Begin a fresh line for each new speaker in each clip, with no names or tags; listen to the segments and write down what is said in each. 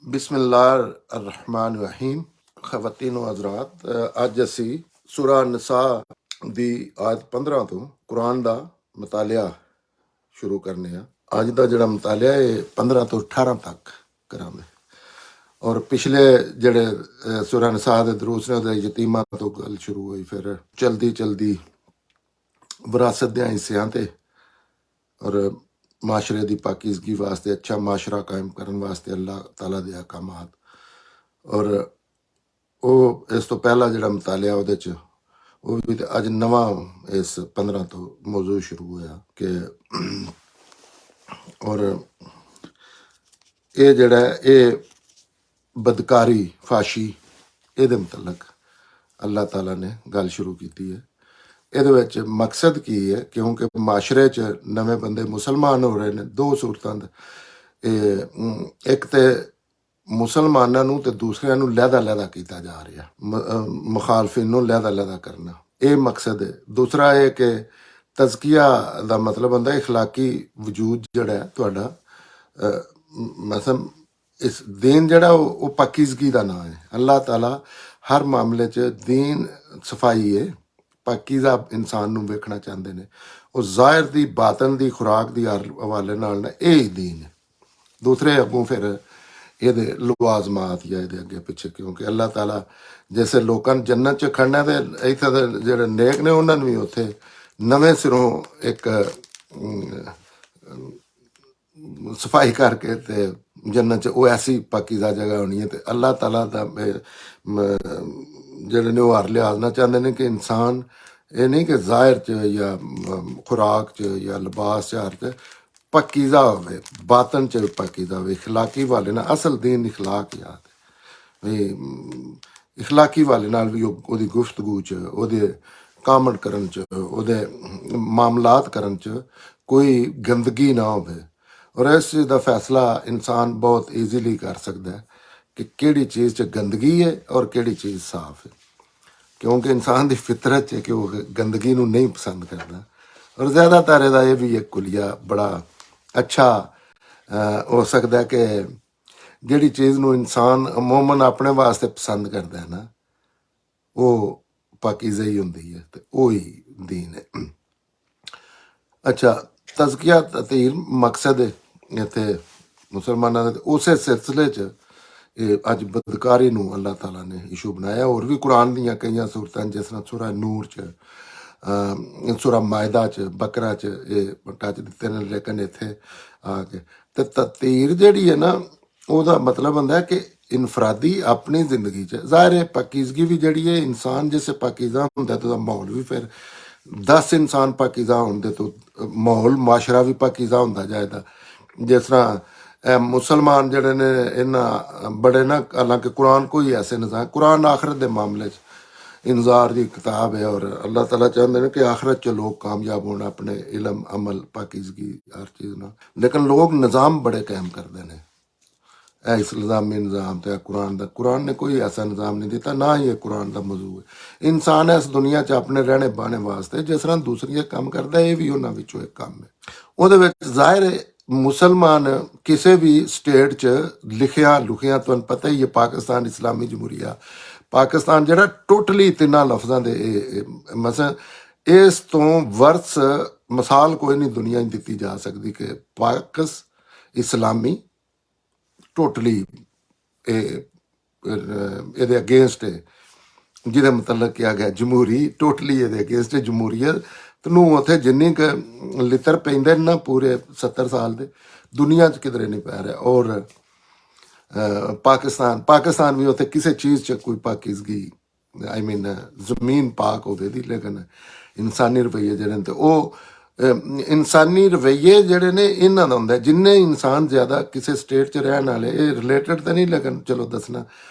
बिस्मिल्लाहिर्रहमानिर्रहीम। ख़वातीन व हज़रात, ਅੱਜ ਅਸੀਂ ਸੂਰਾ ਨਿਸਾ ਦੀ ਆਇਤ 15 ਤੋਂ ਕੁਰਾਨ ਦਾ ਮਤਾਲਿਆ ਸ਼ੁਰੂ ਕਰਨੇ ਆ। ਅੱਜ ਦਾ ਜਿਹੜਾ ਮਤਾਲਿਆ ਇਹ 15 ਤੋਂ 18 ਤੱਕ ਕਰਾਂਗੇ। ਔਰ ਪਿਛਲੇ ਜਿਹੜੇ ਸੂਰਾ ਨਿਸਾ ਦੇ ਦਰੂਸ ਨੇ ਉਹਦੇ ਯਤੀਮਾਂ ਤੋਂ ਗੱਲ ਸ਼ੁਰੂ ਹੋਈ, ਫਿਰ ਚਲਦੀ ਚਲਦੀ ਵਿਰਾਸਤ ਦੇ ਹਿੱਸਿਆਂ ਤੇ ਔਰ ਮਾਸ਼ਰੇ ਦੀ ਪਾਕੀਜ਼ਗੀ ਵਾਸਤੇ, ਅੱਛਾ ਮਾਸ਼ਰਾ ਕਾਇਮ ਕਰਨ ਵਾਸਤੇ ਅੱਲਾਹ ਤਾਲਾ ਦੇ ਅਹਿਕਾਮਾਤ। ਔਰ ਉਹ ਇਸ ਤੋਂ ਪਹਿਲਾ ਜਿਹੜਾ ਮਤਾਲਿਆ ਉਹਦੇ 'ਚ ਉਹ ਵੀ ਅੱਜ ਨਵਾਂ ਇਸ 15 ਤੋਂ ਮੌਜੂ ਸ਼ੁਰੂ ਹੋਇਆ ਕਿ ਔਰ ਇਹ ਜਿਹੜਾ ਇਹ ਬਦਕਾਰੀ ਫਾਸ਼ੀ ਇਹਦੇ ਮੁਤਲਕ ਅੱਲਾਹ ਤਾਲਾ ਨੇ ਗੱਲ ਸ਼ੁਰੂ ਕੀਤੀ ਹੈ। ਇਹਦੇ ਵਿੱਚ ਮਕਸਦ ਕੀ ਹੈ? ਕਿਉਂਕਿ ਮਾਸ਼ਰੇ 'ਚ ਨਵੇਂ ਬੰਦੇ ਮੁਸਲਮਾਨ ਹੋ ਰਹੇ ਨੇ ਦੋ ਸੂਰਤਾਂ ਦਾ। ਇਹ ਇੱਕ ਤੇ ਮੁਸਲਮਾਨਾਂ ਨੂੰ ਤੇ ਦੂਸਰਿਆਂ ਨੂੰ ਲਹਿਦਾ ਕੀਤਾ ਜਾ ਰਿਹਾ, ਮੁਖਾਲਫਿਨ ਨੂੰ ਲਹਿਦਾ ਕਰਨਾ, ਇਹ ਮਕਸਦ ਹੈ। ਦੂਸਰਾ ਇਹ ਕਿ ਤਜ਼ਕੀਆ ਦਾ ਮਤਲਬ ਹੁੰਦਾ ਇਖਲਾਕੀ ਵਜੂਦ ਜਿਹੜਾ ਹੈ ਤੁਹਾਡਾ। ਮਸਲ ਇਸ ਦੀਨ ਜਿਹੜਾ ਉਹ ਪਾਕੀਜ਼ਗੀ ਦਾ ਨਾਂ ਹੈ। ਅੱਲਾਹ ਤਾਲਾ ਹਰ ਮਾਮਲੇ 'ਚ ਦੀਨ ਸਫਾਈ ਹੈ, ਪਾਕੀਜ਼ਾ ਇਨਸਾਨ ਨੂੰ ਵੇਖਣਾ ਚਾਹੁੰਦੇ ਨੇ। ਉਹ ਜ਼ਾਹਿਰ ਦੀ ਬਾਤਨ ਦੀ ਖੁਰਾਕ ਦੀ ਹਵਾਲੇ ਨਾਲ ਨਾ ਇਹ ਦੀਨ ਹੈ। ਦੂਸਰੇ ਅੱਗੋਂ ਫਿਰ ਇਹਦੇ ਲਵਾਜ਼ਮਾਤ ਜਾਂ ਇਹਦੇ ਅੱਗੇ ਪਿੱਛੇ, ਕਿਉਂਕਿ ਅੱਲਾਹ ਤਾਲਾ ਜੈਸੇ ਲੋਕਾਂ ਨੂੰ ਜੰਨਤ 'ਚ ਖੜਨਾ ਤੇ ਇੱਥੇ ਦੇ ਜਿਹੜੇ ਨੇਕ ਨੇ ਉਹਨਾਂ ਨੂੰ ਵੀ ਉੱਥੇ ਨਵੇਂ ਸਿਰੋਂ ਇੱਕ ਸਫਾਈ ਕਰਕੇ ਤੇ ਜੰਨਤ 'ਚ ਉਹ ਐਸੀ ਪਾਕੀਜ਼ਾ ਜਗ੍ਹਾ ਹੋਣੀ ਹੈ। ਤੇ ਅੱਲਾਹ ਤਾਲਾ ਦਾ ਜਿਹੜੇ ਨੇ ਉਹ ਹਰ ਲਿਹਾਜ਼ ਨਾਲ ਚਾਹੁੰਦੇ ਨੇ ਕਿ ਇਨਸਾਨ ਇਹ ਨਹੀਂ ਕਿ ਜ਼ਾਹਿਰ 'ਚ ਜਾਂ ਖੁਰਾਕ 'ਚ ਜਾਂ ਲਿਬਾਸ 'ਚ ਹਰ 'ਚ ਪਾਕੀਜ਼ਾ ਹੋਵੇ, ਬਾਤਨ 'ਚ ਪਾਕੀਜ਼ਾ ਹੋਵੇ। ਇਖਲਾਕੀ ਵਾਲੇ ਨਾਲ ਅਸਲ ਦੀਨ ਇਖਲਾਕ ਯਾਦ ਵੀ ਇਖਲਾਕੀ ਵਾਲੇ ਨਾਲ ਵੀ ਉਹਦੀ ਗੁਫ਼ਤਗੂ 'ਚ, ਉਹਦੇ ਕਾਮਣ ਕਰਨ 'ਚ, ਉਹਦੇ ਮਾਮਲਾਤ ਕਰਨ 'ਚ ਕੋਈ ਗੰਦਗੀ ਨਾ ਹੋਵੇ। ਔਰ ਇਸ ਚੀਜ਼ ਦਾ ਫੈਸਲਾ ਇਨਸਾਨ ਬਹੁਤ ਈਜ਼ੀਲੀ ਕਰ ਸਕਦਾ ਹੈ ਕਿ ਕਿਹੜੀ ਚੀਜ਼ 'ਚ ਗੰਦਗੀ ਹੈ ਔਰ ਕਿਹੜੀ ਚੀਜ਼ ਸਾਫ਼ ਹੈ, ਕਿਉਂਕਿ ਇਨਸਾਨ ਦੀ ਫਿਤਰਤ 'ਚ ਕਿ ਉਹ ਗੰਦਗੀ ਨੂੰ ਨਹੀਂ ਪਸੰਦ ਕਰਦਾ। ਔਰ ਜ਼ਿਆਦਾਤਰ ਇਹਦਾ ਇਹ ਵੀ ਇੱਕ ਕੁਲੀਆ ਬੜਾ ਅੱਛਾ ਹੋ ਸਕਦਾ ਕਿ ਜਿਹੜੀ ਚੀਜ਼ ਨੂੰ ਇਨਸਾਨ ਅਮੂਮਨ ਆਪਣੇ ਵਾਸਤੇ ਪਸੰਦ ਕਰਦਾ ਹੈ ਨਾ, ਉਹ ਪਾਕੀਜ਼ਾ ਹੀ ਹੁੰਦੀ ਹੈ ਤੇ ਉਹੀ ਦੀਨ ਹੈ। ਅੱਛਾ, ਤਜ਼ਕੀਆ ਤਤੀਰ ਮਕਸਦ ਹੈ ਇੱਥੇ ਮੁਸਲਮਾਨਾਂ ਦੇ। ਉਸੇ ਸਿਲਸਿਲੇ 'ਚ ਇਹ ਅੱਜ ਬਦਕਾਰੀ ਨੂੰ ਅੱਲਾਹ ਤਾਲਾ ਨੇ ਇਸ਼ੂ ਬਣਾਇਆ। ਹੋਰ ਵੀ ਕੁਰਾਨ ਦੀਆਂ ਕਈਆਂ ਸੂਰਤਾਂ ਜਿਸ ਤਰ੍ਹਾਂ ਸੂਰਾ ਨੂਰ 'ਚ, ਸੂਰਾ ਮਾਇਦਾ 'ਚ, ਬਕਰਾ 'ਚ ਇਹ ਟੱਚ ਦਿੱਤੇ ਨੇ, ਲੇਕਿਨ ਇੱਥੇ ਆ ਕੇ ਤੇ ਤਤੀਰ ਜਿਹੜੀ ਹੈ ਨਾ ਉਹਦਾ ਮਤਲਬ ਹੁੰਦਾ ਕਿ ਇਨਫਰਾਦੀ ਆਪਣੀ ਜ਼ਿੰਦਗੀ 'ਚ ਜ਼ਾਹਿਰ ਹੈ ਪਾਕੀਜ਼ਗੀ ਵੀ ਜਿਹੜੀ ਹੈ, ਇਨਸਾਨ ਜਿਸੇ ਪਾਕੀਜ਼ਾ ਹੁੰਦਾ ਤਾਂ ਉਹਦਾ ਮਾਹੌਲ ਵੀ ਫਿਰ 10 ਇਨਸਾਨ ਪਾਕੀਜ਼ਾ ਹੋਣ ਦੇ ਤੋਂ ਮਾਹੌਲ ਮਾਸ਼ਰਾ ਵੀ ਪਾਕੀਜ਼ਾ ਹੁੰਦਾ ਜਾਏਗਾ। ਜਿਸ ਤਰ੍ਹਾਂ ਮੁਸਲਮਾਨ ਜਿਹੜੇ ਨੇ ਇਹਨਾਂ ਬੜੇ ਨਾ, ਹਾਲਾਂਕਿ ਕੁਰਾਨ ਕੋਈ ਐਸੇ ਨਿਜ਼ਾਮ, ਕੁਰਾਨ ਆਖਰਤ ਦੇ ਮਾਮਲੇ 'ਚ इंजार की किताब है और अल्लाह ताला चाहते हैं कि आखिरत च लोग कामयाब होना अपने इलम अमल पाकिजगी हर चीज़ ना। लेकिन लोग निज़ाम बड़े कायम करते हैं। इस निज़ामी निज़ाम तो कुरान ने कोई ऐसा निज़ाम नहीं दिता, ना ही कुरान का मौजू है। इंसान इस दुनिया च अपने रहने बहने वास्ते जिस तरह दूसरिया काम करता है, ये भी उन्होंने विचों एक काम है। वो जाहिर है मुसलमान किसी भी स्टेट च लिखिया लुखिया, तुहानूं पता ही है पाकिस्तान इस्लामी जमहूरिया पाकिस्तान ਜਿਹੜਾ ਟੋਟਲੀ ਤਿੰਨਾਂ ਲਫ਼ਜ਼ਾਂ ਦੇ ਮਸਲ ਇਸ ਤੋਂ ਵਰਸ ਮਿਸਾਲ ਕੋਈ ਨਹੀਂ ਦੁਨੀਆ 'ਚ ਦਿੱਤੀ ਜਾ ਸਕਦੀ ਕਿ ਪਾਕਿਸ ਇਸਲਾਮੀ ਟੋਟਲੀ ਇਹਦੇ ਅਗੇਂਸਟ ਹੈ, ਜਿਹਦੇ ਮਤਲਬ ਕਿਹਾ ਗਿਆ ਜਮਹੂਰੀ ਟੋਟਲੀ ਇਹਦੇ ਅਗੇਂਸਟ ਹੈ। ਜਮਹੂਰੀਅਤ ਨੂੰ ਉੱਥੇ ਜਿੰਨੀ ਕੁ ਲਿੱਤਰ ਪੈਂਦੇ ਨਾ ਪੂਰੇ 70 ਸਾਲ ਦੇ ਦੁਨੀਆ 'ਚ ਕਿਧਰੇ ਨਹੀਂ ਪੈ ਰਿਹਾ। ਔਰ पाकिस्तान भी उत्थे किसी चीज़ च कोई पाकिजगी आई मीन जमीन पाक होवे दी, लेकिन इंसानी रवैये जेह्ड़े न ते ओह् इंसानी रवैये जेह्ड़े ने इन्हां दा हुंदा। जिन्ने इंसान ज़्यादा किसी स्टेट च रहने वाले, ये रिलेटेड तो नहीं लेकिन चलो दसना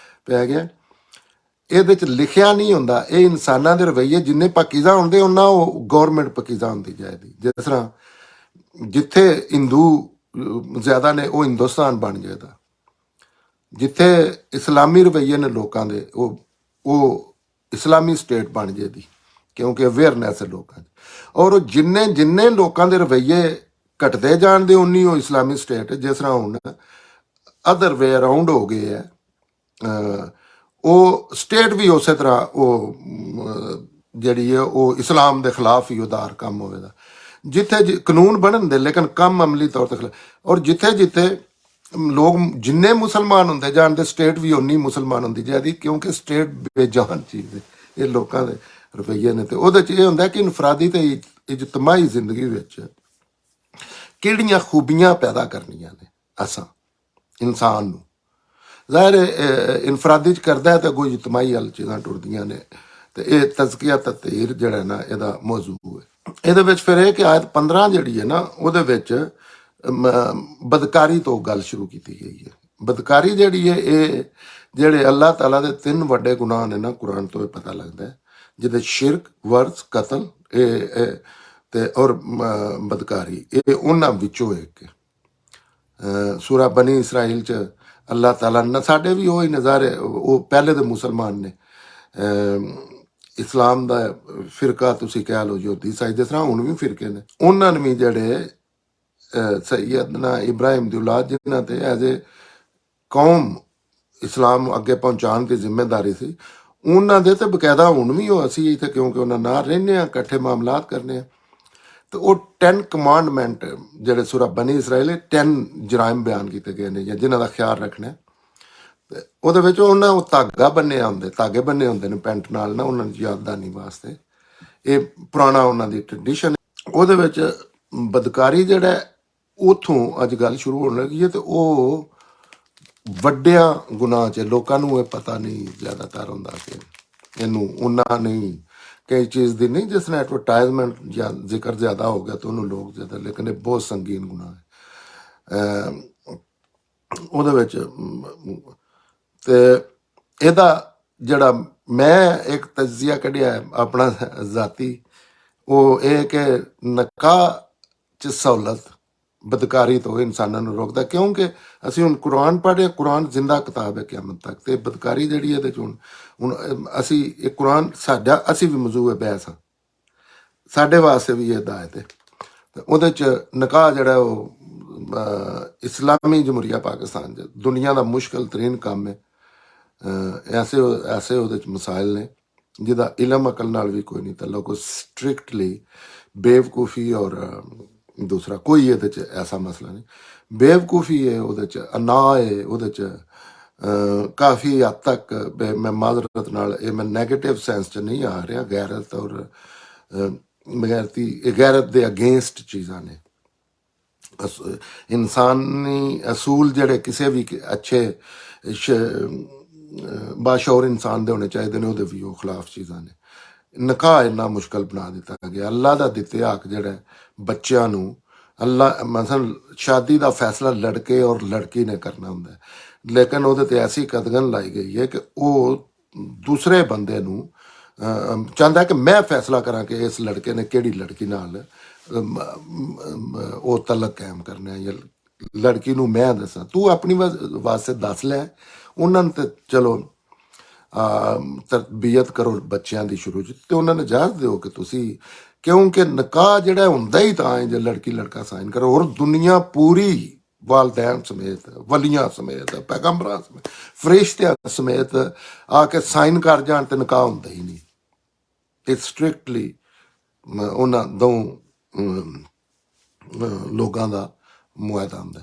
पै गया, ਇਹਦੇ 'ਚ ਲਿਖਿਆ ਨਹੀਂ ਹੁੰਦਾ। ਇਹ ਇਨਸਾਨਾਂ ਦੇ ਰਵੱਈਏ ਜਿੰਨੇ ਪਾਕੀਜ਼ਾ ਹੁੰਦੇ ਉਹਨਾਂ ਉਹ ਗੌਰਮੈਂਟ ਪਾਕੀਜ਼ਾ ਹੁੰਦੀ ਜਾਏਗੀ। ਜਿਸ ਤਰ੍ਹਾਂ ਜਿੱਥੇ ਹਿੰਦੂ ਜ਼ਿਆਦਾ ਨੇ ਉਹ ਹਿੰਦੁਸਤਾਨ ਬਣ ਜਾਏਗਾ, ਜਿੱਥੇ ਇਸਲਾਮੀ ਰਵੱਈਏ ਨੇ ਲੋਕਾਂ ਦੇ ਉਹ ਇਸਲਾਮੀ ਸਟੇਟ ਬਣ ਜਾਏਗੀ, ਕਿਉਂਕਿ ਅਵੇਅਰਨੈਸ ਹੈ ਲੋਕਾਂ 'ਚ। ਔਰ ਜਿੰਨੇ ਲੋਕਾਂ ਦੇ ਰਵੱਈਏ ਘਟਦੇ ਜਾਣਦੇ ਉਨੀ ਉਹ ਇਸਲਾਮੀ ਸਟੇਟ। ਜਿਸ ਤਰ੍ਹਾਂ ਹੁਣ ਅਦਰ ਵੇ ਅਰਾਊਂਡ ਹੋ ਗਏ ਹੈ। ਉਹ ਸਟੇਟ ਵੀ ਉਸੇ ਤਰ੍ਹਾਂ ਉਹ ਜਿਹੜੀ ਹੈ ਉਹ ਇਸਲਾਮ ਦੇ ਖਿਲਾਫ ਹੀ ਉਦਾਰ ਕੰਮ ਹੋਵੇਗਾ, ਜਿੱਥੇ ਕਾਨੂੰਨ ਬਣਨ ਦੇ ਲੇਕਿਨ ਕੰਮ ਅਮਲੀ ਤੌਰ ਤੇ ਖਿਲਾਫ। ਔਰ ਜਿੱਥੇ ਜਿੱਥੇ ਲੋਕ ਜਿੰਨੇ ਮੁਸਲਮਾਨ ਹੁੰਦੇ ਜਾਣਦੇ, ਸਟੇਟ ਵੀ ਉਨੀ ਮੁਸਲਮਾਨ ਹੁੰਦੀ ਜਾਂਦੀ, ਕਿਉਂਕਿ ਸਟੇਟ ਬੇਜਾਨ ਚੀਜ਼ ਹੈ। ਇਹ ਲੋਕਾਂ ਦੇ ਰਵੱਈਏ ਨੇ, ਤੇ ਉਹਦੇ 'ਚ ਇਹ ਹੁੰਦਾ ਕਿ ਇਨਫਰਾਦੀ ਤੇ ਇਜਤਮਾਹੀ ਜ਼ਿੰਦਗੀ ਵਿੱਚ ਕਿਹੜੀਆਂ ਖੂਬੀਆਂ ਪੈਦਾ ਕਰਨੀਆਂ ਨੇ ਅਸਾਂ ਇਨਸਾਨ ਨੂੰ। ਜ਼ਾਹਿਰ ਇਨਫਰਾਦੀ 'ਚ ਕਰਦਾ ਹੈ ਤਾਂ ਕੋਈ ਇਜਤਮਾਹੀ ਵਾਲੀ ਚੀਜ਼ਾਂ ਟੁਰਦੀਆਂ ਨੇ, ਤੇ ਇਹ ਤਜ਼ਕੀਆ ਤਤਹੀਰ ਜਿਹੜਾ ਨਾ ਇਹਦਾ ਮੌਜੂ ਹੈ। ਇਹਦੇ ਵਿੱਚ ਫਿਰ ਇਹ ਕਿ ਆਇਤ 15 ਜਿਹੜੀ ਹੈ ਨਾ, ਉਹਦੇ ਵਿੱਚ ਬਦਕਾਰੀ ਤੋਂ ਗੱਲ ਸ਼ੁਰੂ ਕੀਤੀ ਗਈ ਹੈ। ਬਦਕਾਰੀ ਜਿਹੜੀ ਹੈ, ਇਹ ਜਿਹੜੇ ਅੱਲਾਹ ਤਾਲਾ ਦੇ 3 ਵੱਡੇ ਗੁਨਾਹ ਨੇ ਨਾ, ਕੁਰਾਨ ਤੋਂ ਇਹ ਪਤਾ ਲੱਗਦਾ ਹੈ, ਜਿਹਦੇ ਸ਼ਿਰਕ, ਵਰਜ਼, ਕਤਲ ਤੇ ਔਰ ਬਦਕਾਰੀ, ਇਹ ਉਹਨਾਂ ਵਿੱਚੋਂ ਇੱਕ ਹੈ। ਸੂਰਾ ਬਨੀ ਇਸਰਾਈਲ 'ਚ ਅੱਲਾਹ ਤਾਲਾ ਨੇ, ਸਾਡੇ ਵੀ ਉਹੀ ਨਜ਼ਾਰੇ, ਉਹ ਪਹਿਲੇ ਦੇ ਮੁਸਲਮਾਨ ਨੇ, ਇਸਲਾਮ ਦਾ ਫਿਰਕਾ ਤੁਸੀਂ ਕਹਿ ਲਓ ਜੋ ਈਸਾਈ, ਜਿਸ ਤਰ੍ਹਾਂ ਹੁਣ ਵੀ ਫਿਰਕੇ ਨੇ, ਉਹਨਾਂ ਨੇ ਵੀ ਜਿਹੜੇ ਸੈਯਦਨਾ ਇਬਰਾਹਿਮ ਦੀ ਔਲਾਦ ਜਿਨ੍ਹਾਂ ਤੇ ਐਜ਼ ਏ ਕੌਮ ਇਸਲਾਮ ਅੱਗੇ ਪਹੁੰਚਾਉਣ ਦੀ ਜ਼ਿੰਮੇਦਾਰੀ ਸੀ, ਉਹਨਾਂ ਦੇ ਤੇ ਬਕਾਇਦਾ ਹੁਣ ਵੀ ਉਹ ਅਸੀਂ ਇੱਥੇ ਕਿਉਂਕਿ ਉਹਨਾਂ ਨਾਲ ਰਹਿੰਦੇ ਹਾਂ, ਇਕੱਠੇ ਮਾਮਲਾਤ ਕਰਨੇ ਆ, ਤੇ ਉਹ 10 ਕਮਾਂਡਮੈਂਟ ਜਿਹੜੇ ਸੂਰਾ ਬਨੀ ਇਸਰਾਈਲ 10 ਜਰਾਇਮ ਬਿਆਨ ਕੀਤੇ ਗਏ ਨੇ, ਜਾਂ ਜਿਨ੍ਹਾਂ ਦਾ ਖਿਆਲ ਰੱਖਣਾ। ਤੇ ਉਹਦੇ ਵਿੱਚ ਉਹਨਾਂ ਉਹ ਧਾਗੇ ਬੰਨੇ ਹੁੰਦੇ ਨੇ ਪੈਂਟ ਨਾਲ ਨਾ, ਉਹਨਾਂ ਦੀ ਯਾਦਦਾਨੀ ਵਾਸਤੇ। ਇਹ ਪੁਰਾਣਾ ਉਹਨਾਂ ਦੀ ਟ੍ਰੈਡੀਸ਼ਨ। ਉਹਦੇ ਵਿੱਚ ਬਦਕਾਰੀ ਜਿਹੜਾ ਉਥੋਂ ਅੱਜ ਗੱਲ ਸ਼ੁਰੂ ਹੋਣ ਲੱਗੀ ਹੈ, ਤੇ ਉਹ ਵੱਡਿਆਂ ਗੁਨਾਹ 'ਚ ਲੋਕਾਂ ਨੂੰ ਇਹ ਪਤਾ ਨਹੀਂ ਜ਼ਿਆਦਾਤਰ ਹੁੰਦਾ ਕਿ ਇਹਨੂੰ ਉਹਨਾਂ ਨਹੀਂ ਕਈ ਚੀਜ਼ ਦੀ ਨਹੀਂ, ਜਿਸ ਨਾਲ ਐਡਵਰਟਾਈਜ਼ਮੈਂਟ ਜਾਂ ਜ਼ਿਕਰ ਜ਼ਿਆਦਾ ਹੋ ਗਿਆ ਤਾਂ ਉਹਨੂੰ ਲੋਕ ਜ਼ਿਆਦਾ, ਲੇਕਿਨ ਇਹ ਬਹੁਤ ਸੰਗੀਨ ਗੁਨਾਹ ਹੈ। ਉਹਦੇ ਵਿੱਚ ਤੇ ਇਹਦਾ ਜਿਹੜਾ ਮੈਂ ਇੱਕ ਤਜਜ਼ੀਆ ਕੱਢਿਆ ਆਪਣਾ ਜ਼ਾਤੀ, ਉਹ ਇਹ ਕਿ ਨਿਕਾਹ 'ਚ ਸਹੂਲਤ ਬਦਕਾਰੀ ਤੋਂ ਇਨਸਾਨਾਂ ਨੂੰ ਰੋਕਦਾ, ਕਿਉਂਕਿ ਅਸੀਂ ਹੁਣ ਕੁਰਾਨ ਪੜ੍ਹੇ, ਕੁਰਾਨ ਜ਼ਿੰਦਾ ਕਿਤਾਬ ਹੈ ਕਿਆਮਤ ਤੱਕ, ਤੇ ਬਦਕਾਰੀ ਜਿਹੜੀ ਇਹਦੇ 'ਚ ਹੁਣ ਅਸੀਂ ਇਹ ਕੁਰਾਨ ਸਾਡਾ, ਅਸੀਂ ਵੀ ਮੌਜੂ ਹੈ ਬਹਿਸ ਹਾਂ, ਸਾਡੇ ਵਾਸਤੇ ਵੀ ਇਹ ਹਦਾਇਤ ਹੈ। ਤੇ ਉਹਦੇ 'ਚ ਨਿਕਾਹ ਜਿਹੜਾ ਉਹ ਇਸਲਾਮੀ ਜਮਹੂਰੀਆ ਪਾਕਿਸਤਾਨ 'ਚ ਦੁਨੀਆ ਦਾ ਮੁਸ਼ਕਿਲ ਤਰੀਨ ਕੰਮ ਹੈ। ਐਸੇ ਉਹਦੇ 'ਚ ਮਸਾਇਲ ਨੇ ਜਿਹਦਾ ਇਲਮ ਅਕਲ ਨਾਲ ਵੀ ਕੋਈ ਨਹੀਂ ਤਾਲੁਕ, ਕੋਈ ਸਟ੍ਰਿਕਟਲੀ ਬੇਵਕੂਫੀ, ਔਰ ਦੂਸਰਾ ਕੋਈ ਇਹਦੇ 'ਚ ਐਸਾ ਮਸਲਾ ਨਹੀਂ, ਬੇਵਕੂਫੀ ਹੈ ਉਹਦੇ 'ਚ, ਅਨਾ ਹੈ ਉਹਦੇ 'ਚ ਕਾਫੀ ਹੱਦ ਤੱਕ। ਮੈਂ ਮਾਜ਼ਰਤ ਨਾਲ ਇਹ ਮੈਂ ਨੈਗੇਟਿਵ ਸੈਂਸ 'ਚ ਨਹੀਂ ਆ ਰਿਹਾ, ਗੈਰਤ ਔਰ ਗੈਰਤ ਦੇ ਅਗੇਂਸਟ ਚੀਜ਼ਾਂ ਨੇ। ਇਨਸਾਨੀ ਅਸੂਲ ਜਿਹੜੇ ਕਿਸੇ ਵੀ ਅੱਛੇ ਬਾਸ਼ੌਰ ਇਨਸਾਨ ਦੇ ਹੋਣੇ ਚਾਹੀਦੇ ਨੇ, ਉਹਦੇ ਵੀ ਉਹ ਖਿਲਾਫ ਚੀਜ਼ਾਂ ਨੇ। ਨਿਕਾਹ ਇੰਨਾ ਮੁਸ਼ਕਲ ਬਣਾ ਦਿੱਤਾ ਗਿਆ। ਅੱਲਾਹ ਦਾ ਦਿੱਤੇ ਹੱਕ ਜਿਹੜਾ ਬੱਚਿਆਂ ਨੂੰ, ਅੱਲਾਹ ਮਸਲ ਸ਼ਾਦੀ ਦਾ ਫੈਸਲਾ ਲੜਕੇ ਔਰ ਲੜਕੀ ਨੇ ਕਰਨਾ ਹੁੰਦਾ, ਲੇਕਿਨ ਉਹਦੇ ਤੇ ਐਸੀ ਕਦਗਨ ਲਾਈ ਗਈ ਹੈ ਕਿ ਉਹ ਦੂਸਰੇ ਬੰਦੇ ਨੂੰ ਚਾਹੁੰਦਾ ਕਿ ਮੈਂ ਫੈਸਲਾ ਕਰਾਂ ਕਿ ਇਸ ਲੜਕੇ ਨੇ ਕਿਹੜੀ ਲੜਕੀ ਨਾਲ ਉਹ ਤਲਕ ਕਾਇਮ ਕਰਨਾ, ਜਾਂ ਲੜਕੀ ਨੂੰ ਮੈਂ ਦੱਸਾਂ, ਤੂੰ ਆਪਣੀ ਵਾਸਤੇ ਦੱਸ ਲੈ। ਉਹਨਾਂ ਨੂੰ ਤੇ ਚਲੋ ਤਰਬੀਅਤ ਕਰੋ ਬੱਚਿਆਂ ਦੀ ਸ਼ੁਰੂ 'ਚ, ਤੇ ਉਹਨਾਂ ਨੂੰ ਇਜਾਜ਼ਤ ਦਿਓ ਕਿ ਤੁਸੀਂ, ਕਿਉਂਕਿ ਨਿਕਾਹ ਜਿਹੜਾ ਹੁੰਦਾ ਹੀ ਤਾਂ ਹੈ ਜੇ ਲੜਕੀ ਲੜਕਾ ਸਾਈਨ ਕਰੋ, ਔਰ ਦੁਨੀਆ ਪੂਰੀ ਵਾਲਦੈਨ ਸਮੇਤ, ਵਲੀਆਂ ਸਮੇਤ, ਪੈਗੰਬਰਾਂ ਸਮੇਤ, ਫਰਿਸ਼ਤਿਆਂ ਸਮੇਤ ਆ ਕੇ ਸਾਈਨ ਕਰ ਜਾਣ ਤੇ ਨਿਕਾਹ ਹੁੰਦਾ ਹੀ ਨਹੀਂ। ਇਹ ਸਟ੍ਰਿਕਟਲੀ ਉਹਨਾਂ ਦੋ ਲੋਕਾਂ ਦਾ ਮੁਆਹਦਾ ਹੁੰਦਾ,